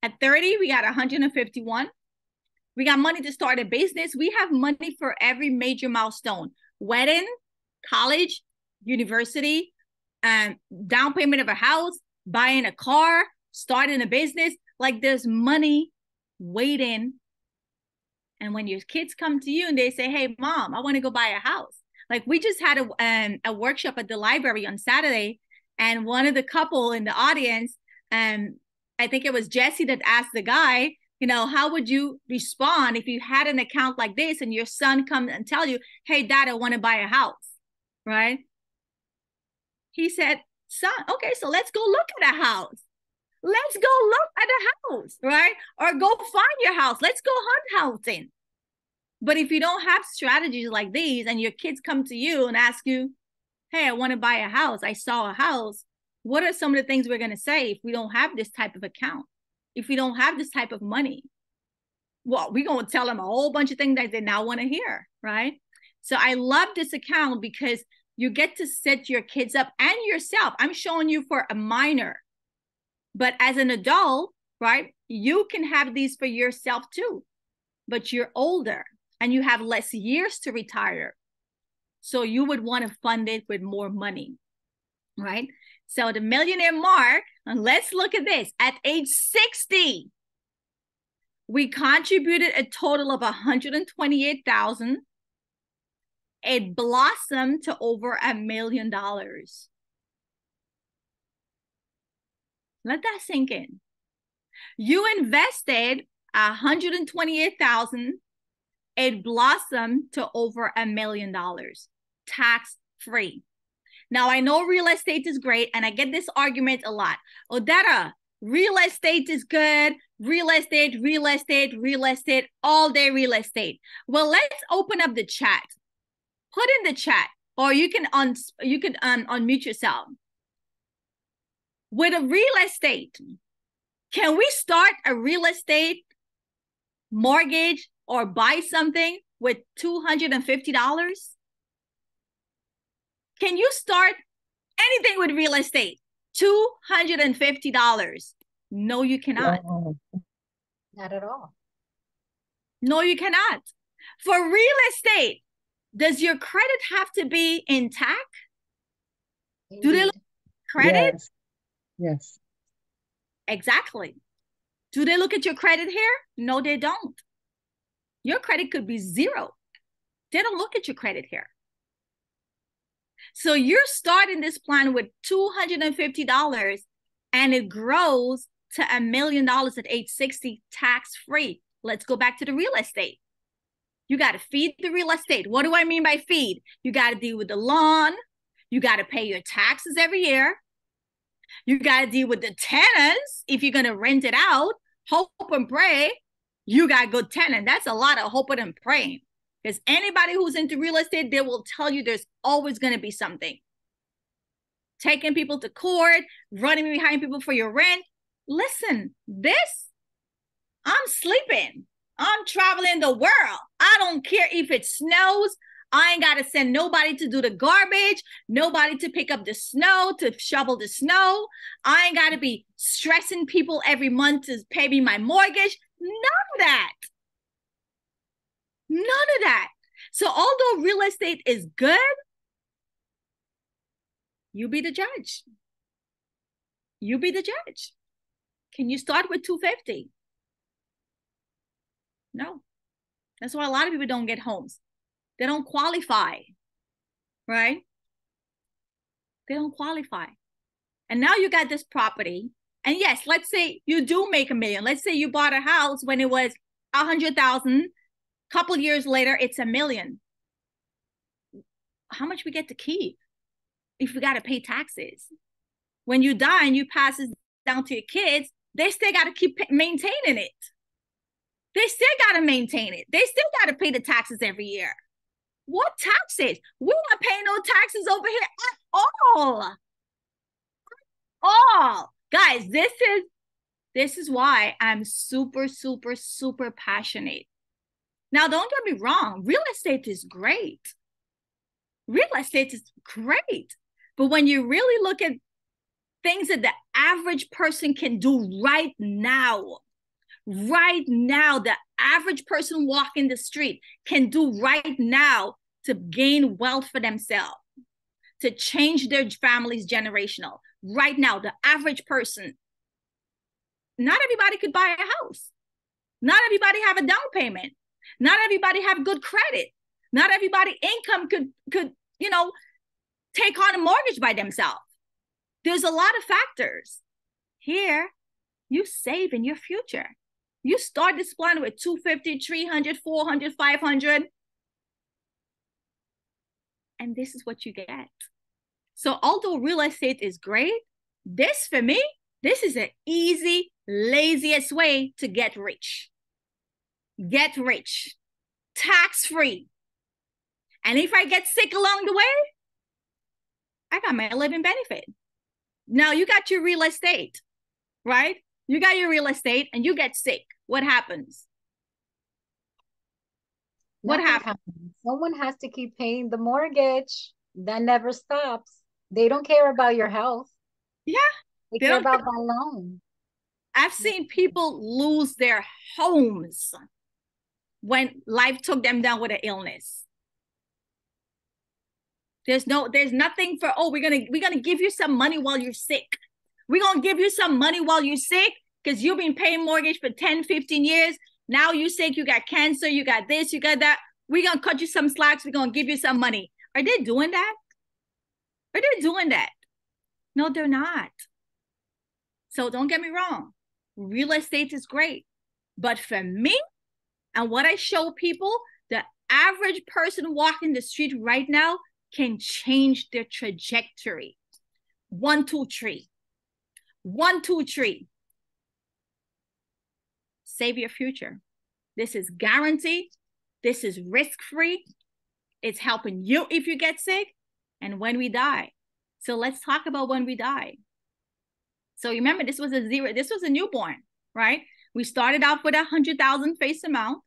At 30, we got 151. We got money to start a business. We have money for every major milestone: wedding, college, university, down payment of a house, buying a car, starting a business. Like there's money waiting. And when your kids come to you and they say, hey, mom, I want to go buy a house. Like we just had a workshop at the library on Saturday. And one of the couple in the audience, I think it was Jesse that asked the guy, you know, how would you respond if you had an account like this and your son comes and tell you, hey, dad, I want to buy a house, right? He said, son, okay, so let's go look at a house. Let's go look at a house, right? Or go find your house. Let's go hunt housing. But if you don't have strategies like these and your kids come to you and ask you, hey, I want to buy a house. I saw a house. What are some of the things we're going to say if we don't have this type of account? If we don't have this type of money? Well, we're going to tell them a whole bunch of things that they now want to hear, right? So I love this account because you get to set your kids up and yourself. I'm showing you for a minor. But as an adult, right, you can have these for yourself too. But you're older and you have less years to retire. So you would want to fund it with more money, right? So the millionaire mark, and let's look at this. At age 60, we contributed a total of $128,000. It blossomed to over $1 million. Let that sink in. You invested $128,000. It blossomed to over $1 million, tax-free. Now, I know real estate is great, and I get this argument a lot. Odetta, real estate is good. Real estate, real estate, real estate, all day real estate. Well, let's open up the chat. Put in the chat, or you can unmute yourself. With a real estate, can we start a real estate mortgage or buy something with $250? Can you start anything with real estate? $250. No, you cannot. Not at all. No, you cannot. For real estate, does your credit have to be intact? Indeed. Do they look at credit? Yes. Yes. Exactly. Do they look at your credit here? No, they don't. Your credit could be zero. They don't look at your credit here. So you're starting this plan with $250 and it grows to $1 million at age 60, tax-free. Let's go back to the real estate. You got to feed the real estate. What do I mean by feed? You got to deal with the lawn. You got to pay your taxes every year. You got to deal with the tenants. If you're going to rent it out, hope and pray, you got a good tenant. That's a lot of hoping and praying. Because anybody who's into real estate, they will tell you there's always going to be something. Taking people to court, running behind people for your rent. Listen, I'm sleeping. I'm traveling the world. I don't care if it snows. I ain't got to send nobody to do the garbage, nobody to pick up the snow, to shovel the snow. I ain't got to be stressing people every month to pay me my mortgage. None of that. None of that. So although real estate is good, you be the judge. You be the judge. Can you start with $250? No. That's why a lot of people don't get homes. They don't qualify, right? They don't qualify. And now you got this property. And yes, let's say you do make $1 million. Let's say you bought a house when it was $100,000. Couple years later, it's $1 million. How much we get to keep if we got to pay taxes? When you die and you pass it down to your kids, they still got to keep maintaining it. They still got to maintain it. They still got to pay the taxes every year. What taxes? We're not paying no taxes over here at all. All. Guys, this is why I'm super, super, super passionate. Now, don't get me wrong. Real estate is great. Real estate is great. But when you really look at things that the average person can do right now, the average person walking the street can do right now to gain wealth for themselves, to change their family's generational. Right now, the average person. not everybody could buy a house. Not everybody have a down payment. Not everybody have good credit. Not everybody income could take on a mortgage by themselves. There's a lot of factors. Here, you save in your future. You start this plan with 250, 300, 400, 500. And this is what you get. So although real estate is great, this for me, this is an easy, laziest way to get rich. Get rich. Tax-free. And if I get sick along the way, I got my living benefit. Now you got your real estate, right? You got your real estate and you get sick. What happens? What happens? Someone has to keep paying the mortgage. That never stops. They don't care about your health. Yeah. They care about that loan. I've seen people lose their homes when life took them down with an illness. There's nothing for, we're gonna give you some money while you're sick. We're gonna give you some money while you're sick because you've been paying mortgage for 10, 15 years. Now you're sick, you got cancer, you got this, you got that. We're gonna cut you some slacks, we're gonna give you some money. Are they doing that? Are they doing that? No, they're not. So don't get me wrong. Real estate is great. But for me, and what I show people, the average person walking the street right now can change their trajectory. 1, 2, 3. 1, 2, 3. Save your future. This is guaranteed. This is risk-free. It's helping you if you get sick and when we die. So let's talk about when we die. So remember, this was a newborn, right? We started off with 100,000 face amount.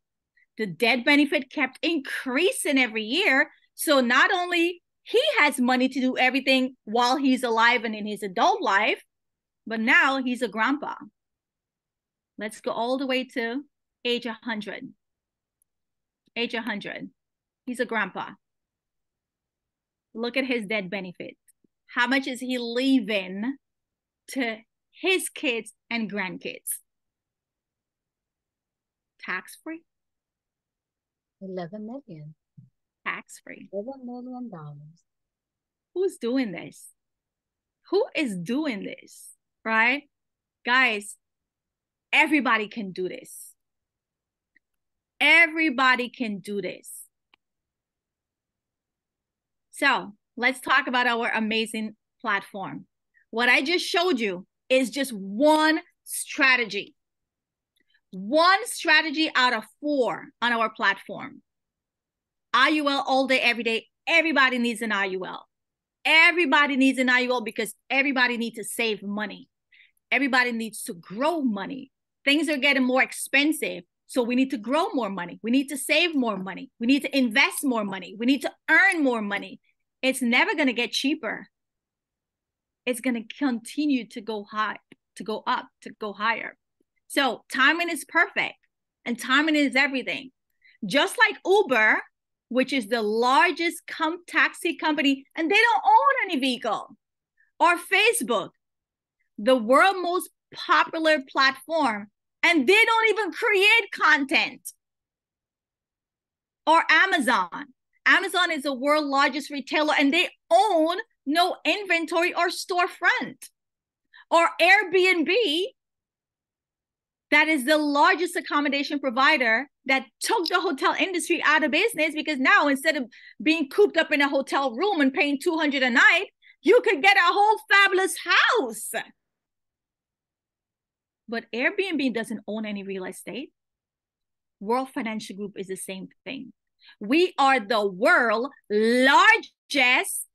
The death benefit kept increasing every year. So not only he has money to do everything while he's alive and in his adult life, but now he's a grandpa. Let's go all the way to age 100. Age 100. He's a grandpa. Look at his death benefit. How much is he leaving to his kids and grandkids? Tax-free. 11 million. Tax-free. $11 million. Who's doing this? Who is doing this, right? Guys, everybody can do this. Everybody can do this. So let's talk about our amazing platform. What I just showed you is just one strategy. One strategy out of 4 on our platform. IUL all day, every day. Everybody needs an IUL. Everybody needs an IUL because everybody needs to save money. Everybody needs to grow money. Things are getting more expensive, so we need to grow more money. We need to save more money. We need to invest more money. We need to earn more money. It's never going to get cheaper. It's going to continue to go high, to go up, to go higher. So timing is perfect and timing is everything. Just like Uber, which is the largest taxi company, and they don't own any vehicle, or Facebook, the world's most popular platform, and they don't even create content, or Amazon. Amazon is the world's largest retailer, and they own no inventory or storefront, or Airbnb, that is the largest accommodation provider that took the hotel industry out of business because now instead of being cooped up in a hotel room and paying $200 a night, you could get a whole fabulous house. But Airbnb doesn't own any real estate. World Financial Group is the same thing. We are the world's largest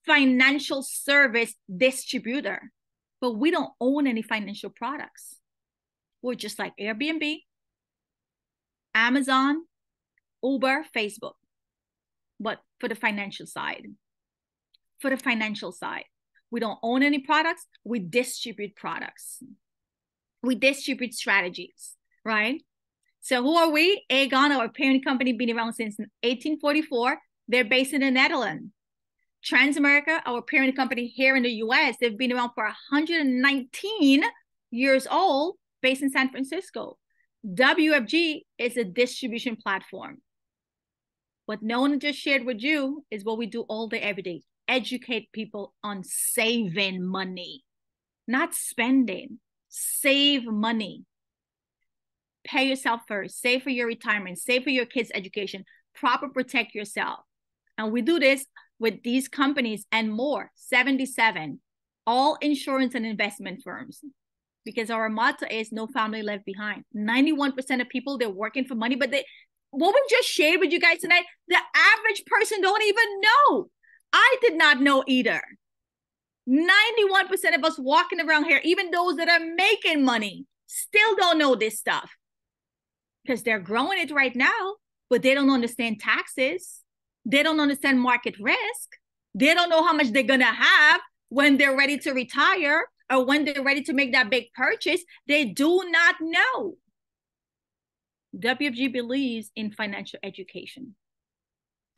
financial service distributor, but we don't own any financial products. We're just like Airbnb, Amazon, Uber, Facebook, but for the financial side. For the financial side, we don't own any products. We distribute products. We distribute strategies, right? So who are we? Aegon, our parent company, been around since 1844. They're based in the Netherlands. Transamerica, our parent company here in the US, they've been around for 119 years old. based in San Francisco. WFG is a distribution platform. What no one just shared with you is what we do all day, every day. Educate people on saving money, not spending. Save money. Pay yourself first. Save for your retirement. Save for your kids' education. Proper protect yourself. And we do this with these companies and more. 77, all insurance and investment firms. Because our motto is no family left behind. 91% of people, they're working for money, but what we just shared with you guys tonight, the average person don't even know. I did not know either. 91% of us walking around here, even those that are making money, still don't know this stuff. Because they're growing it right now, but they don't understand taxes. They don't understand market risk. They don't know how much they're going to have when they're ready to retire or when they're ready to make that big purchase. They do not know. WFG believes in financial education.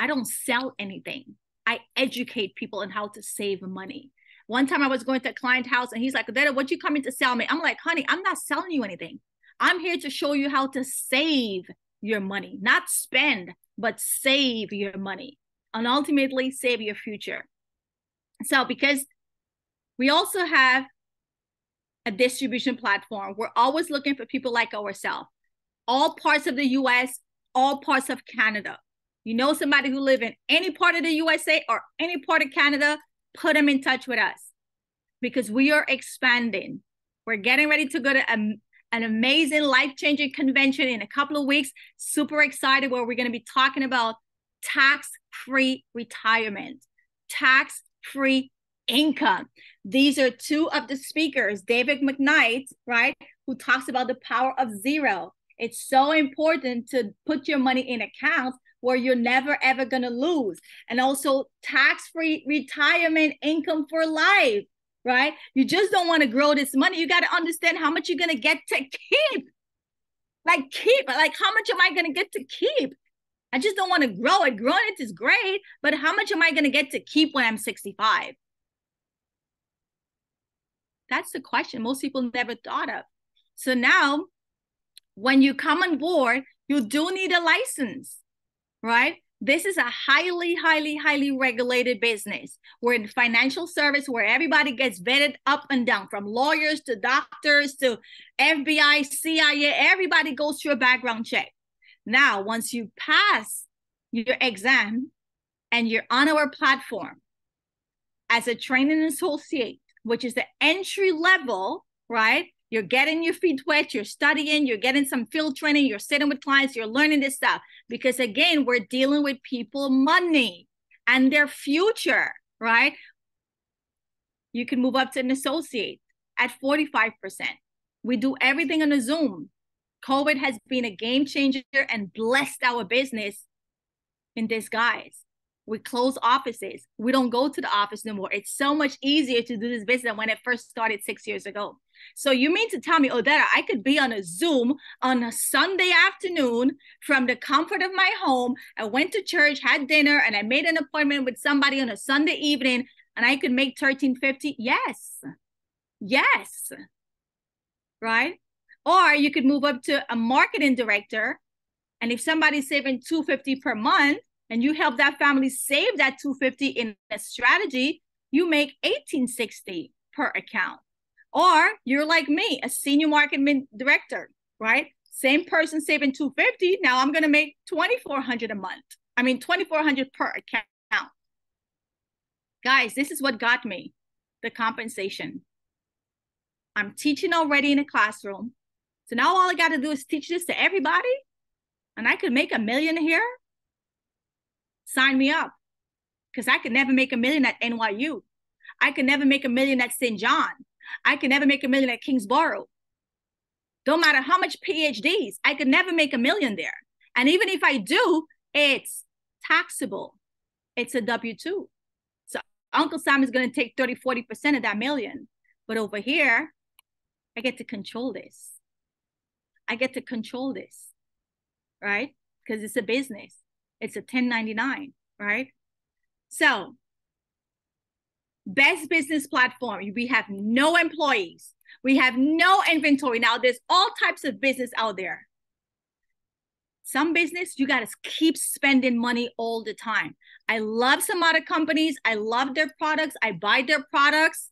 I don't sell anything. I educate people on how to save money. One time I was going to a client house and he's like, Odetta, what you coming to sell me? I'm like, honey, I'm not selling you anything. I'm here to show you how to save your money, not spend, but save your money and ultimately save your future. So because we also have a distribution platform, we're always looking for people like ourselves, all parts of the US, all parts of Canada. You know somebody who live in any part of the USA or any part of Canada, put them in touch with us because we are expanding. We're getting ready to go to an amazing life-changing convention in a couple of weeks. Super excited where we're going to be talking about tax-free retirement, tax-free income. These are two of the speakers, David McKnight, right, who talks about the power of zero. It's so important to put your money in accounts where you're never, ever going to lose. And also tax-free retirement income for life, right? You just don't want to grow this money. You got to understand how much you're going to get to keep. Like how much am I going to get to keep? I just don't want to grow it. Growing it is great, but how much am I going to get to keep when I'm 65? That's the question most people never thought of. So now, when you come on board, you do need a license, right? This is a highly, highly, highly regulated business. We're in financial service where everybody gets vetted up and down, from lawyers to doctors to FBI, CIA, everybody goes through a background check. Now, once you pass your exam and you're on our platform as a training associate, which is the entry level, right? You're getting your feet wet, you're studying, you're getting some field training, you're sitting with clients, you're learning this stuff. Because again, we're dealing with people money and their future, right? You can move up to an associate at 45%. We do everything on a Zoom. COVID has been a game changer and blessed our business in disguise. We close offices. We don't go to the office no more. It's so much easier to do this business than when it first started 6 years ago. So you mean to tell me, Odetta, I could be on a Zoom on a Sunday afternoon from the comfort of my home. I went to church, had dinner, and I made an appointment with somebody on a Sunday evening, and I could make $1,350? Yes. Yes. Right? Or you could move up to a marketing director, and if somebody's saving $250 per month, and you help that family save that $250 in a strategy, you make $1,860 per account. Or you're like me, a senior marketing director, right? Same person saving $250. Now I'm going to make $2,400 a month. I mean, $2,400 per account. Guys, this is what got me the compensation. I'm teaching already in a classroom. So now all I got to do is teach this to everybody, and I could make $1 million here. Sign me up, because I could never make $1 million at NYU. I could never make $1 million at St. John. I could never make $1 million at Kingsborough. Don't matter how much PhDs, I could never make $1 million there. And even if I do, it's taxable. It's a W-2. So Uncle Sam is going to take 30, 40% of that million. But over here, I get to control this. I get to control this, right? Because it's a business. It's a 1099, right? So, best business platform. We have no employees. We have no inventory. Now, there's all types of business out there. Some business, you got to keep spending money all the time. I love some other companies. I love their products. I buy their products.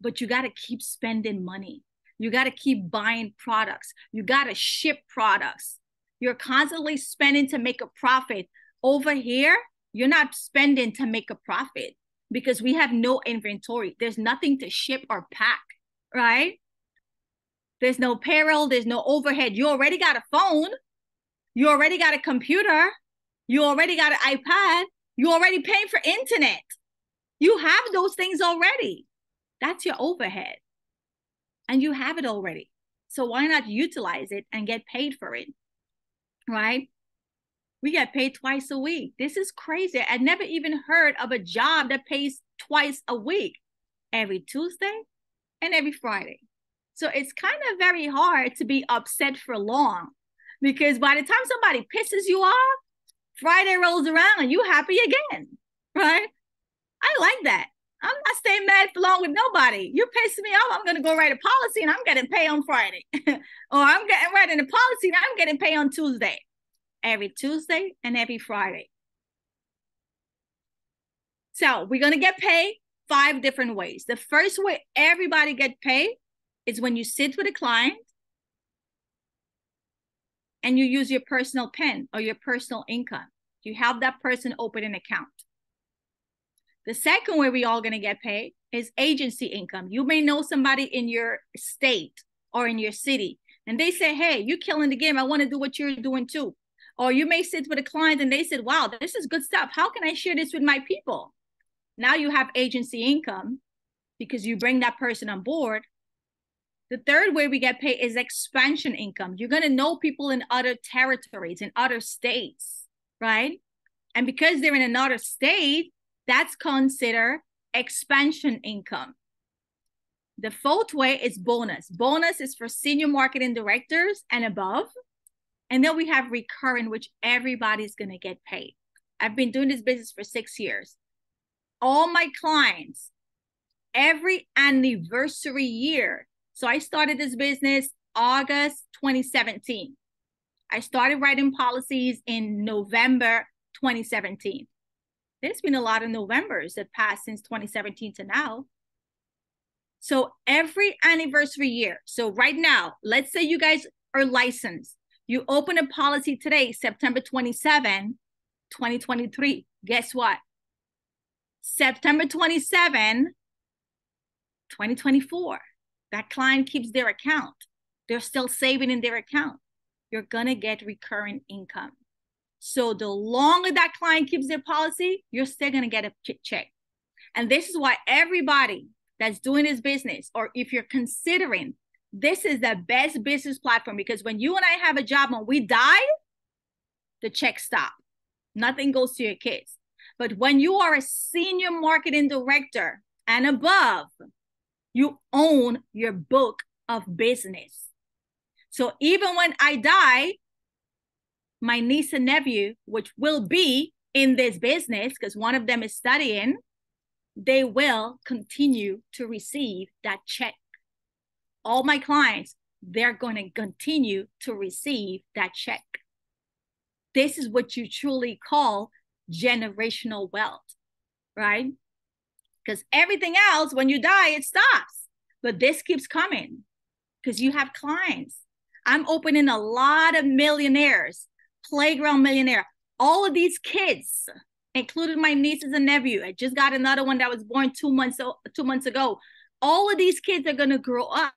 But you got to keep spending money. You got to keep buying products. You got to ship products. You're constantly spending to make a profit. Over here, you're not spending to make a profit because we have no inventory. There's nothing to ship or pack, right? There's no payroll. There's no overhead. You already got a phone. You already got a computer. You already got an iPad. You already paying for internet. You have those things already. That's your overhead. And you have it already. So why not utilize it and get paid for it, right? We get paid twice a week. This is crazy. I never even heard of a job that pays twice a week, every Tuesday and every Friday. So it's kind of very hard to be upset for long because by the time somebody pisses you off, Friday rolls around and you happy again, right? I like that. I'm not staying mad for long with nobody. You piss me off, I'm going to go write a policy and I'm getting paid on Friday. Or I'm getting writing a policy and I'm getting paid on Tuesday. Every Tuesday and every Friday. So we're going to get paid 5 different ways. The first way everybody get paid is when you sit with a client and you use your personal pen or your personal income. You have that person open an account. The second way we all going to get paid is agency income. You may know somebody in your state or in your city, and they say, hey, you're killing the game. I want to do what you're doing too. Or you may sit with a client and they said, wow, this is good stuff. How can I share this with my people? Now you have agency income because you bring that person on board. The third way we get paid is expansion income. You're going to know people in other territories, in other states, right? And because they're in another state, that's considered expansion income. The fourth way is bonus. Bonus is for senior marketing directors and above. And then we have recurring, which everybody's going to get paid. I've been doing this business for 6 years. All my clients, every anniversary year. So I started this business August 2017. I started writing policies in November 2017. There's been a lot of Novembers that passed since 2017 to now. So every anniversary year. So right now, let's say you guys are licensed. You open a policy today, September 27, 2023. Guess what? September 27, 2024. That client keeps their account. They're still saving in their account. You're going to get recurring income. So the longer that client keeps their policy, you're still going to get a check. And this is why everybody that's doing this business, or if you're considering, this is the best business platform, because when you and I have a job and we die, the checks stop. Nothing goes to your kids. But when you are a senior marketing director and above, you own your book of business. So even when I die, my niece and nephew, which will be in this business, because one of them is studying, they will continue to receive that check. All my clients, they're going to continue to receive that check. This is what you truly call generational wealth, right? Because everything else, when you die, it stops. But this keeps coming because you have clients. I'm opening a lot of millionaires, playground millionaire. All of these kids, including my nieces and nephew. I just got another one that was born 2 months ago. All of these kids are going to grow up.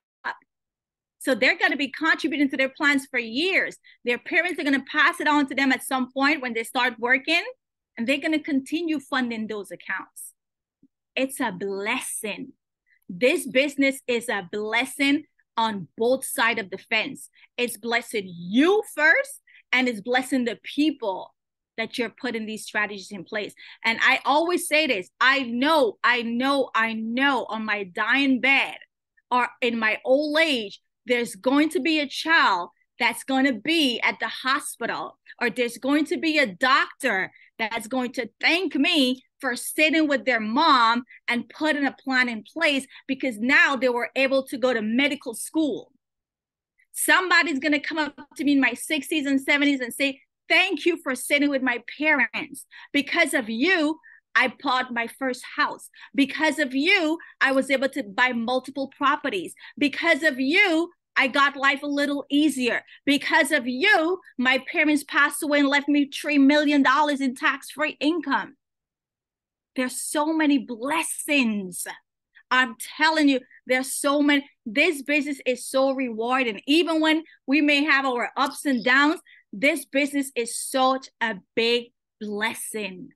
So they're going to be contributing to their plans for years. Their parents are going to pass it on to them at some point when they start working, and they're going to continue funding those accounts. It's a blessing. This business is a blessing on both sides of the fence. It's blessing you first, and it's blessing the people that you're putting these strategies in place. And I always say this, I know on my dying bed or in my old age, there's going to be a child that's going to be at the hospital, or there's going to be a doctor that's going to thank me for sitting with their mom and putting a plan in place, because now they were able to go to medical school. Somebody's going to come up to me in my 60s and 70s and say, thank you for sitting with my parents. Because of you, I bought my first house. Because of you, I was able to buy multiple properties. Because of you, I got life a little easier. Because of you, my parents passed away and left me $3 million in tax-free income. There's so many blessings. I'm telling you, there's so many. This business is so rewarding. Even when we may have our ups and downs, this business is such a big blessing.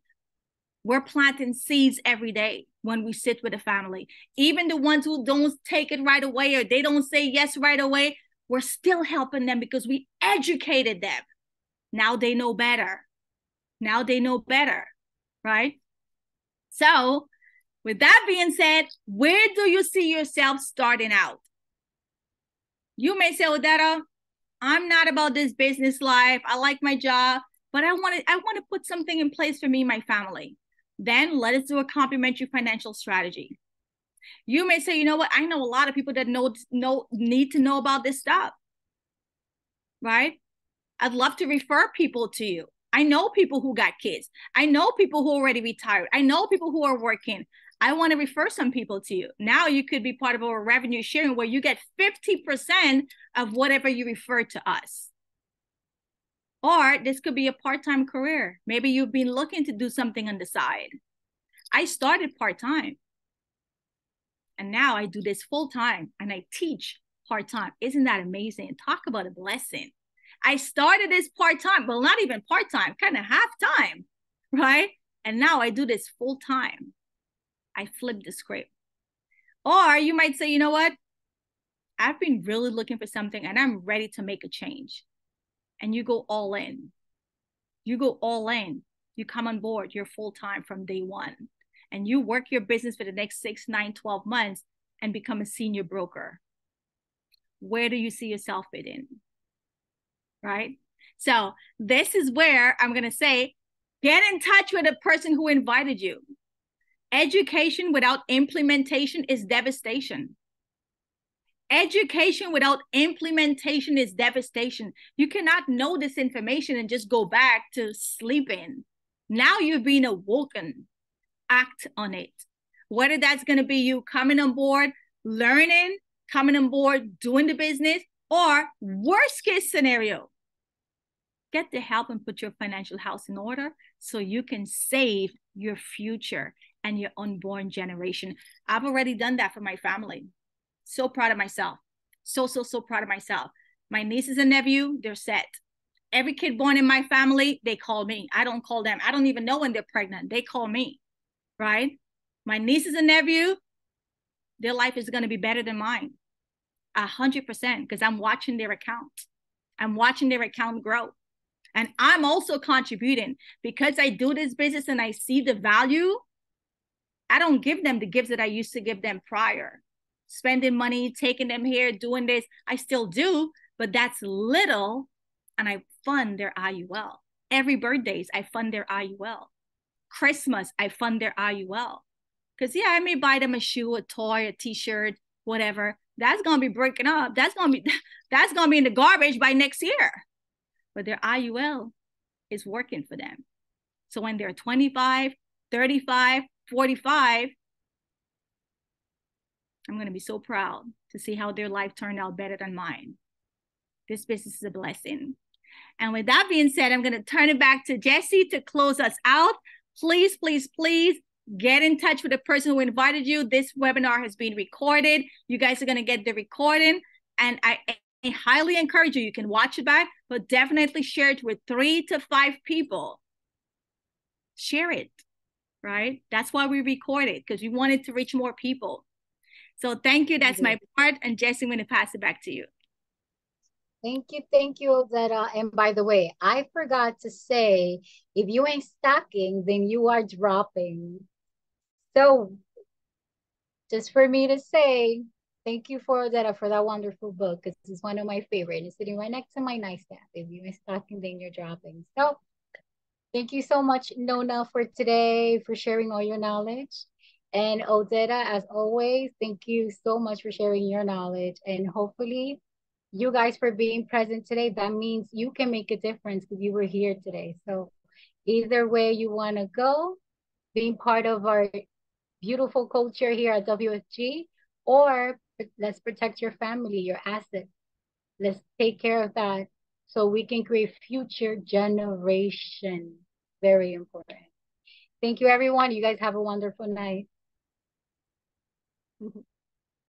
We're planting seeds every day when we sit with a family. Even the ones who don't take it right away, or they don't say yes right away, we're still helping them because we educated them. Now they know better. Now they know better, right? So with that being said, where do you see yourself starting out? You may say, Odetta, I'm not about this business life. I like my job, but I want to put something in place for me and my family. Then let us do a complimentary financial strategy. You may say, you know what? I know a lot of people that need to know about this stuff, right? I'd love to refer people to you. I know people who got kids. I know people who already retired. I know people who are working. I want to refer some people to you. Now you could be part of our revenue sharing where you get 50% of whatever you refer to us. Or this could be a part-time career. Maybe you've been looking to do something on the side. I started part-time. And now I do this full-time and I teach part-time. Isn't that amazing? Talk about a blessing. I started this part-time, well, not even part-time, kind of half-time, right? And now I do this full-time. I flip the script. Or you might say, you know what? I've been really looking for something and I'm ready to make a change. And you go all in. You go all in. You come on board. You're full-time from day one. And you work your business for the next 6, 9, 12 months and become a senior broker. Where do you see yourself fit in? Right? So this is where I'm going to say, get in touch with the person who invited you. Education without implementation is devastation. Education without implementation is devastation. You cannot know this information and just go back to sleeping. Now you've been awoken. Act on it. Whether that's going to be you coming on board, learning, coming on board, doing the business, or worst case scenario, get the help and put your financial house in order so you can save your future and your unborn generation. I've already done that for my family. So proud of myself. So proud of myself. My nieces and nephew, they're set. Every kid born in my family, they call me. I don't call them. I don't even know when they're pregnant. They call me, right? My nieces and nephew, their life is going to be better than mine. 100%, because I'm watching their account. I'm watching their account grow. And I'm also contributing because I do this business and I see the value. I don't give them the gifts that I used to give them prior. Spending money, taking them here, doing this. I still do, but that's little. And I fund their IUL. Every birthdays, I fund their IUL. Christmas, I fund their IUL. Because yeah, I may buy them a shoe, a toy, a t-shirt, whatever. That's gonna be breaking up. That's gonna be in the garbage by next year. But their IUL is working for them. So when they're 25, 35, 45, I'm going to be so proud to see how their life turned out better than mine. This business is a blessing. And with that being said, I'm going to turn it back to Jessie to close us out. Please, please, please get in touch with the person who invited you. This webinar has been recorded. You guys are going to get the recording. And I highly encourage you. You can watch it back, but definitely share it with 3 to 5 people. Share it, right? That's why we record it, because we wanted to reach more people. So thank you. That's my part. And Jessie, I'm going to pass it back to you. Thank you, Odetta. And by the way, I forgot to say, if you ain't stacking, then you are dropping. So just for me to say, Thank you for that wonderful book, because it's one of my favorite. It's sitting right next to my nightstand. If you're stocking, then you're dropping. So thank you so much, Nona, for today, for sharing all your knowledge. And Odetta, as always, thank you so much for sharing your knowledge. And hopefully, you guys for being present today. That means you can make a difference because you were here today. So either way you want to go, being part of our beautiful culture here at WFG, or let's protect your family, your assets. Let's take care of that so we can create future generation. Very important. Thank you, everyone. You guys have a wonderful night.